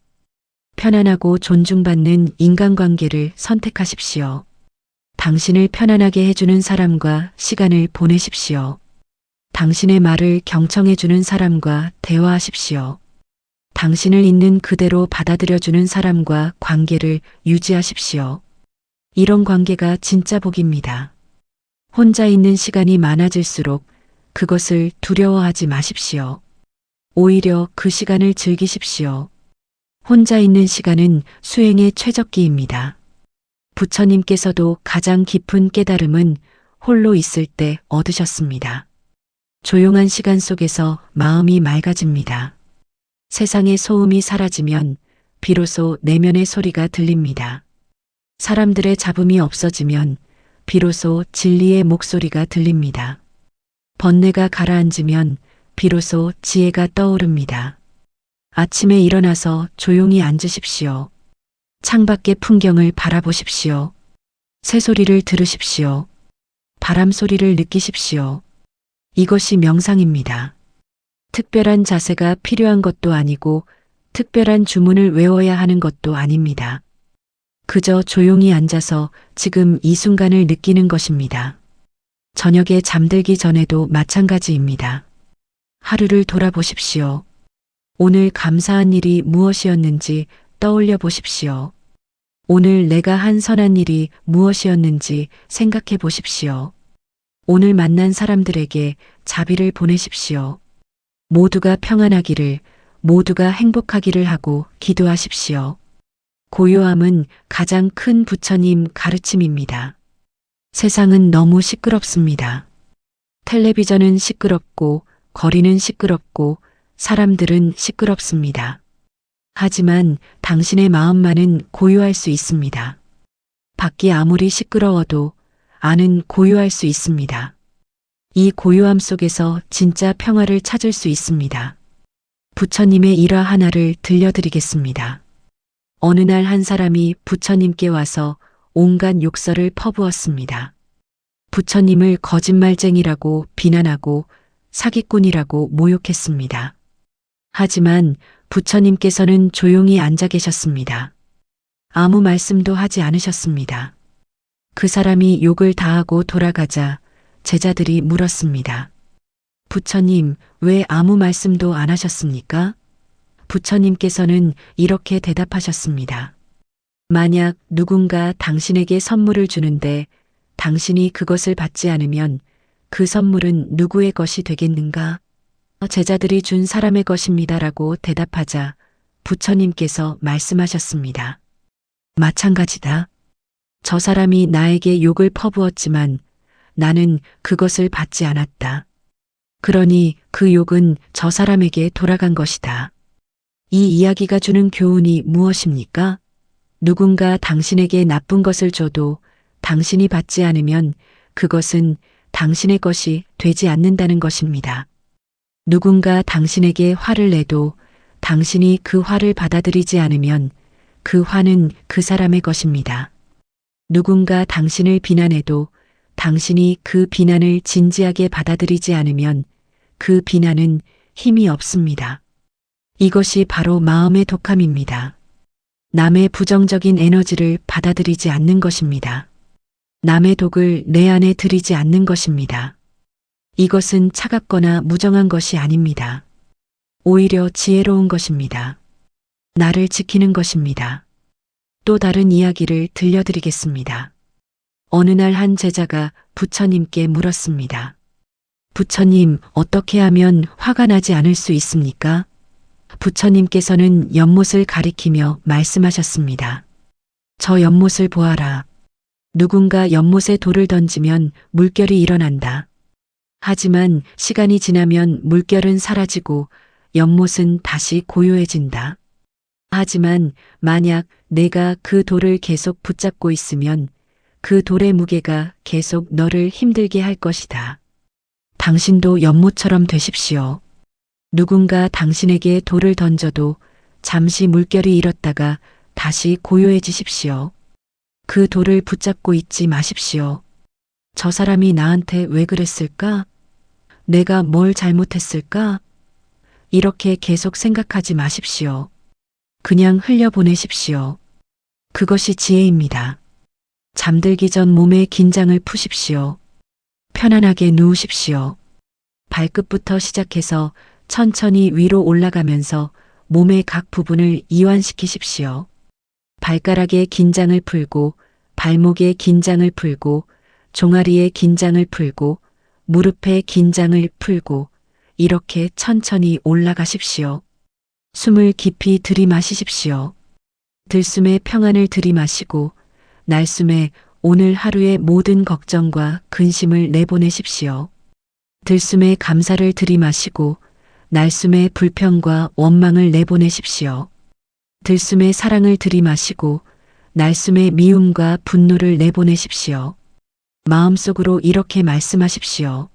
편안하고 존중받는 인간관계를 선택하십시오. 당신을 편안하게 해주는 사람과 시간을 보내십시오. 당신의 말을 경청해주는 사람과 대화하십시오. 당신을 있는 그대로 받아들여주는 사람과 관계를 유지하십시오. 이런 관계가 진짜 복입니다. 혼자 있는 시간이 많아질수록 그것을 두려워하지 마십시오. 오히려 그 시간을 즐기십시오. 혼자 있는 시간은 수행의 최적기입니다. 부처님께서도 가장 깊은 깨달음은 홀로 있을 때 얻으셨습니다. 조용한 시간 속에서 마음이 맑아집니다. 세상의 소음이 사라지면 비로소 내면의 소리가 들립니다. 사람들의 잡음이 없어지면 비로소 진리의 목소리가 들립니다. 번뇌가 가라앉으면 비로소 지혜가 떠오릅니다. 아침에 일어나서 조용히 앉으십시오. 창밖의 풍경을 바라보십시오. 새소리를 들으십시오. 바람 소리를 느끼십시오. 이것이 명상입니다. 특별한 자세가 필요한 것도 아니고 특별한 주문을 외워야 하는 것도 아닙니다. 그저 조용히 앉아서 지금 이 순간을 느끼는 것입니다. 저녁에 잠들기 전에도 마찬가지입니다. 하루를 돌아보십시오. 오늘 감사한 일이 무엇이었는지 떠올려 보십시오. 오늘 내가 한 선한 일이 무엇이었는지 생각해 보십시오. 오늘 만난 사람들에게 자비를 보내십시오. 모두가 평안하기를, 모두가 행복하기를 하고 기도하십시오. 고요함은 가장 큰 부처님 가르침입니다. 세상은 너무 시끄럽습니다. 텔레비전은 시끄럽고, 거리는 시끄럽고, 사람들은 시끄럽습니다. 하지만 당신의 마음만은 고요할 수 있습니다. 밖이 아무리 시끄러워도 안은 고요할 수 있습니다. 이 고요함 속에서 진짜 평화를 찾을 수 있습니다. 부처님의 일화 하나를 들려드리겠습니다. 어느 날 한 사람이 부처님께 와서 온갖 욕설을 퍼부었습니다. 부처님을 거짓말쟁이라고 비난하고 사기꾼이라고 모욕했습니다. 하지만 부처님께서는 조용히 앉아 계셨습니다. 아무 말씀도 하지 않으셨습니다. 그 사람이 욕을 다하고 돌아가자 제자들이 물었습니다. 부처님, 왜 아무 말씀도 안 하셨습니까? 부처님께서는 이렇게 대답하셨습니다. 만약 누군가 당신에게 선물을 주는데 당신이 그것을 받지 않으면 그 선물은 누구의 것이 되겠는가? 제자들이 준 사람의 것입니다라고 대답하자 부처님께서 말씀하셨습니다. 마찬가지다. 저 사람이 나에게 욕을 퍼부었지만 나는 그것을 받지 않았다. 그러니 그 욕은 저 사람에게 돌아간 것이다. 이 이야기가 주는 교훈이 무엇입니까? 누군가 당신에게 나쁜 것을 줘도 당신이 받지 않으면 그것은 당신의 것이 되지 않는다는 것입니다. 누군가 당신에게 화를 내도 당신이 그 화를 받아들이지 않으면 그 화는 그 사람의 것입니다. 누군가 당신을 비난해도 당신이 그 비난을 진지하게 받아들이지 않으면 그 비난은 힘이 없습니다. 이것이 바로 마음의 독함입니다. 남의 부정적인 에너지를 받아들이지 않는 것입니다. 남의 독을 내 안에 들이지 않는 것입니다. 이것은 차갑거나 무정한 것이 아닙니다. 오히려 지혜로운 것입니다. 나를 지키는 것입니다. 또 다른 이야기를 들려드리겠습니다. 어느 날 한 제자가 부처님께 물었습니다. 부처님, 어떻게 하면 화가 나지 않을 수 있습니까? 부처님께서는 연못을 가리키며 말씀하셨습니다. 저 연못을 보아라. 누군가 연못에 돌을 던지면 물결이 일어난다. 하지만 시간이 지나면 물결은 사라지고 연못은 다시 고요해진다. 하지만 만약 내가 그 돌을 계속 붙잡고 있으면 그 돌의 무게가 계속 너를 힘들게 할 것이다. 당신도 연못처럼 되십시오. 누군가 당신에게 돌을 던져도 잠시 물결이 일었다가 다시 고요해지십시오. 그 돌을 붙잡고 있지 마십시오. 저 사람이 나한테 왜 그랬을까? 내가 뭘 잘못했을까? 이렇게 계속 생각하지 마십시오. 그냥 흘려보내십시오. 그것이 지혜입니다. 잠들기 전 몸의 긴장을 푸십시오. 편안하게 누우십시오. 발끝부터 시작해서 천천히 위로 올라가면서 몸의 각 부분을 이완시키십시오. 발가락의 긴장을 풀고, 발목의 긴장을 풀고, 종아리의 긴장을 풀고, 무릎의 긴장을 풀고, 이렇게 천천히 올라가십시오. 숨을 깊이 들이마시십시오. 들숨에 평안을 들이마시고, 날숨에 오늘 하루의 모든 걱정과 근심을 내보내십시오. 들숨에 감사를 들이마시고, 날숨에 불평과 원망을 내보내십시오. 들숨에 사랑을 들이마시고, 날숨에 미움과 분노를 내보내십시오. 마음속으로 이렇게 말씀하십시오.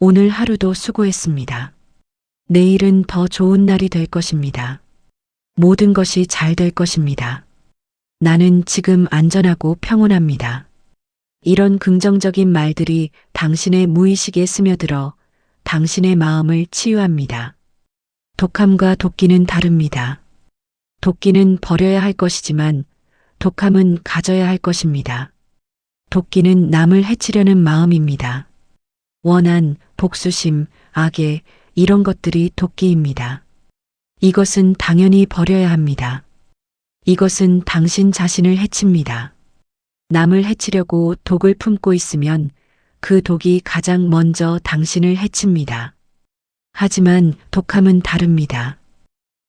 오늘 하루도 수고했습니다. 내일은 더 좋은 날이 될 것입니다. 모든 것이 잘 될 것입니다. 나는 지금 안전하고 평온합니다. 이런 긍정적인 말들이 당신의 무의식에 스며들어 당신의 마음을 치유합니다. 독함과 도끼는 다릅니다. 도끼는 버려야 할 것이지만 독함은 가져야 할 것입니다. 도끼는 남을 해치려는 마음입니다. 원한, 복수심, 악의 이런 것들이 도끼입니다. 이것은 당연히 버려야 합니다. 이것은 당신 자신을 해칩니다. 남을 해치려고 독을 품고 있으면 그 독이 가장 먼저 당신을 해칩니다. 하지만 독함은 다릅니다.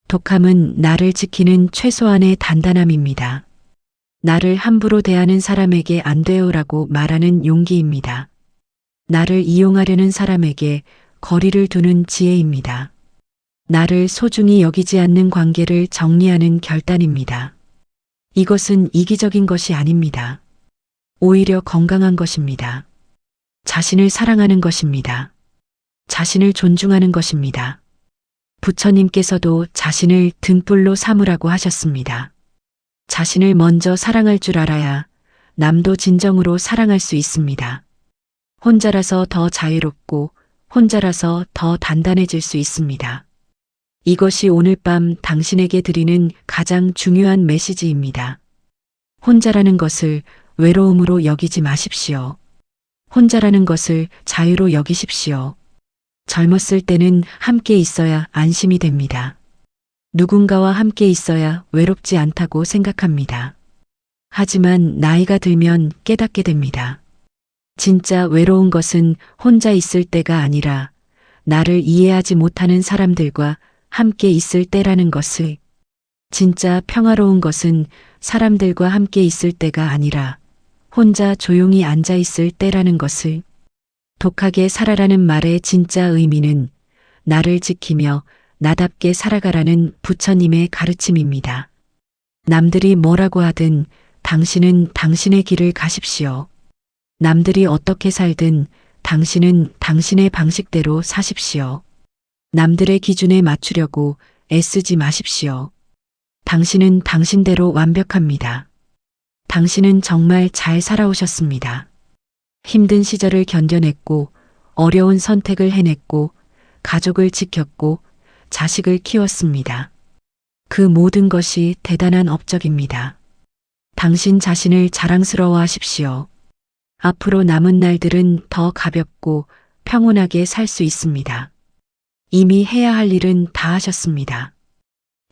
독함은 나를 지키는 최소한의 단단함입니다. 나를 함부로 대하는 사람에게 안 돼요라고 말하는 용기입니다. 나를 이용하려는 사람에게 거리를 두는 지혜입니다. 나를 소중히 여기지 않는 관계를 정리하는 결단입니다. 이것은 이기적인 것이 아닙니다. 오히려 건강한 것입니다. 자신을 사랑하는 것입니다. 자신을 존중하는 것입니다. 부처님께서도 자신을 등불로 삼으라고 하셨습니다. 자신을 먼저 사랑할 줄 알아야 남도 진정으로 사랑할 수 있습니다. 혼자라서 더 자유롭고 혼자라서 더 단단해질 수 있습니다. 이것이 오늘 밤 당신에게 드리는 가장 중요한 메시지입니다. 혼자라는 것을 외로움으로 여기지 마십시오. 혼자라는 것을 자유로 여기십시오. 젊었을 때는 함께 있어야 안심이 됩니다. 누군가와 함께 있어야 외롭지 않다고 생각합니다. 하지만 나이가 들면 깨닫게 됩니다. 진짜 외로운 것은 혼자 있을 때가 아니라 나를 이해하지 못하는 사람들과 함께 있을 때라는 것을, 진짜 평화로운 것은 사람들과 함께 있을 때가 아니라 혼자 조용히 앉아 있을 때라는 것을, 독하게 살아라는 말의 진짜 의미는 나를 지키며 나답게 살아가라는 부처님의 가르침입니다. 남들이 뭐라고 하든 당신은 당신의 길을 가십시오. 남들이 어떻게 살든 당신은 당신의 방식대로 사십시오. 남들의 기준에 맞추려고 애쓰지 마십시오. 당신은 당신대로 완벽합니다. 당신은 정말 잘 살아오셨습니다. 힘든 시절을 견뎌냈고, 어려운 선택을 해냈고, 가족을 지켰고, 자식을 키웠습니다. 그 모든 것이 대단한 업적입니다. 당신 자신을 자랑스러워하십시오. 앞으로 남은 날들은 더 가볍고 평온하게 살 수 있습니다. 이미 해야 할 일은 다 하셨습니다.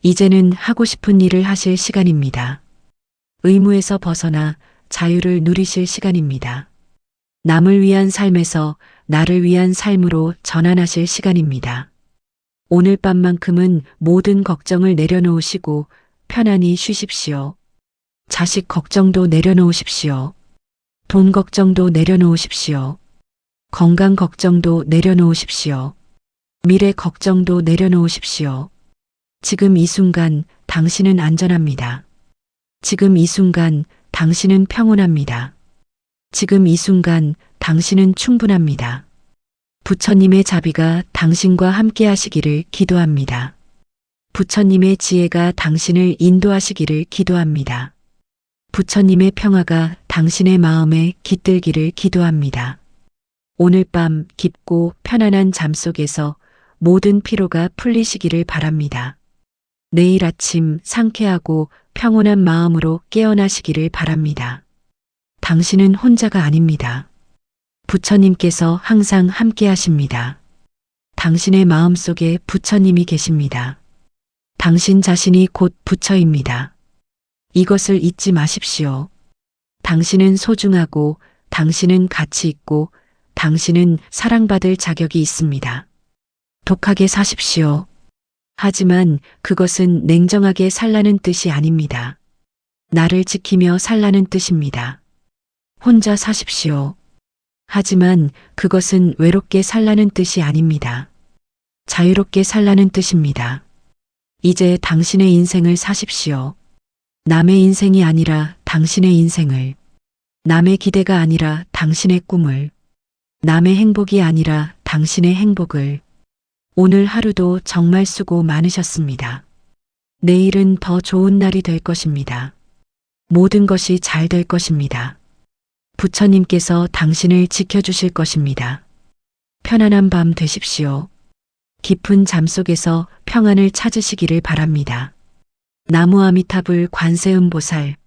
이제는 하고 싶은 일을 하실 시간입니다. 의무에서 벗어나 자유를 누리실 시간입니다. 남을 위한 삶에서 나를 위한 삶으로 전환하실 시간입니다. 오늘 밤만큼은 모든 걱정을 내려놓으시고 편안히 쉬십시오. 자식 걱정도 내려놓으십시오. 돈 걱정도 내려놓으십시오. 건강 걱정도 내려놓으십시오. 미래 걱정도 내려놓으십시오. 지금 이 순간 당신은 안전합니다. 지금 이 순간 당신은 평온합니다. 지금 이 순간 당신은 충분합니다. 부처님의 자비가 당신과 함께 하시기를 기도합니다. 부처님의 지혜가 당신을 인도하시기를 기도합니다. 부처님의 평화가 당신의 마음에 깃들기를 기도합니다. 오늘 밤 깊고 편안한 잠 속에서 모든 피로가 풀리시기를 바랍니다. 내일 아침 상쾌하고 평온한 마음으로 깨어나시기를 바랍니다. 당신은 혼자가 아닙니다. 부처님께서 항상 함께 하십니다. 당신의 마음속에 부처님이 계십니다. 당신 자신이 곧 부처입니다. 이것을 잊지 마십시오. 당신은 소중하고 당신은 가치 있고 당신은 사랑받을 자격이 있습니다. 독하게 사십시오. 하지만 그것은 냉정하게 살라는 뜻이 아닙니다. 나를 지키며 살라는 뜻입니다. 혼자 사십시오. 하지만 그것은 외롭게 살라는 뜻이 아닙니다. 자유롭게 살라는 뜻입니다. 이제 당신의 인생을 사십시오. 남의 인생이 아니라 당신의 인생을. 남의 기대가 아니라 당신의 꿈을. 남의 행복이 아니라 당신의 행복을. 오늘 하루도 정말 수고 많으셨습니다. 내일은 더 좋은 날이 될 것입니다. 모든 것이 잘 될 것입니다. 부처님께서 당신을 지켜주실 것입니다. 편안한 밤 되십시오. 깊은 잠 속에서 평안을 찾으시기를 바랍니다. 나무 아미타불 관세음보살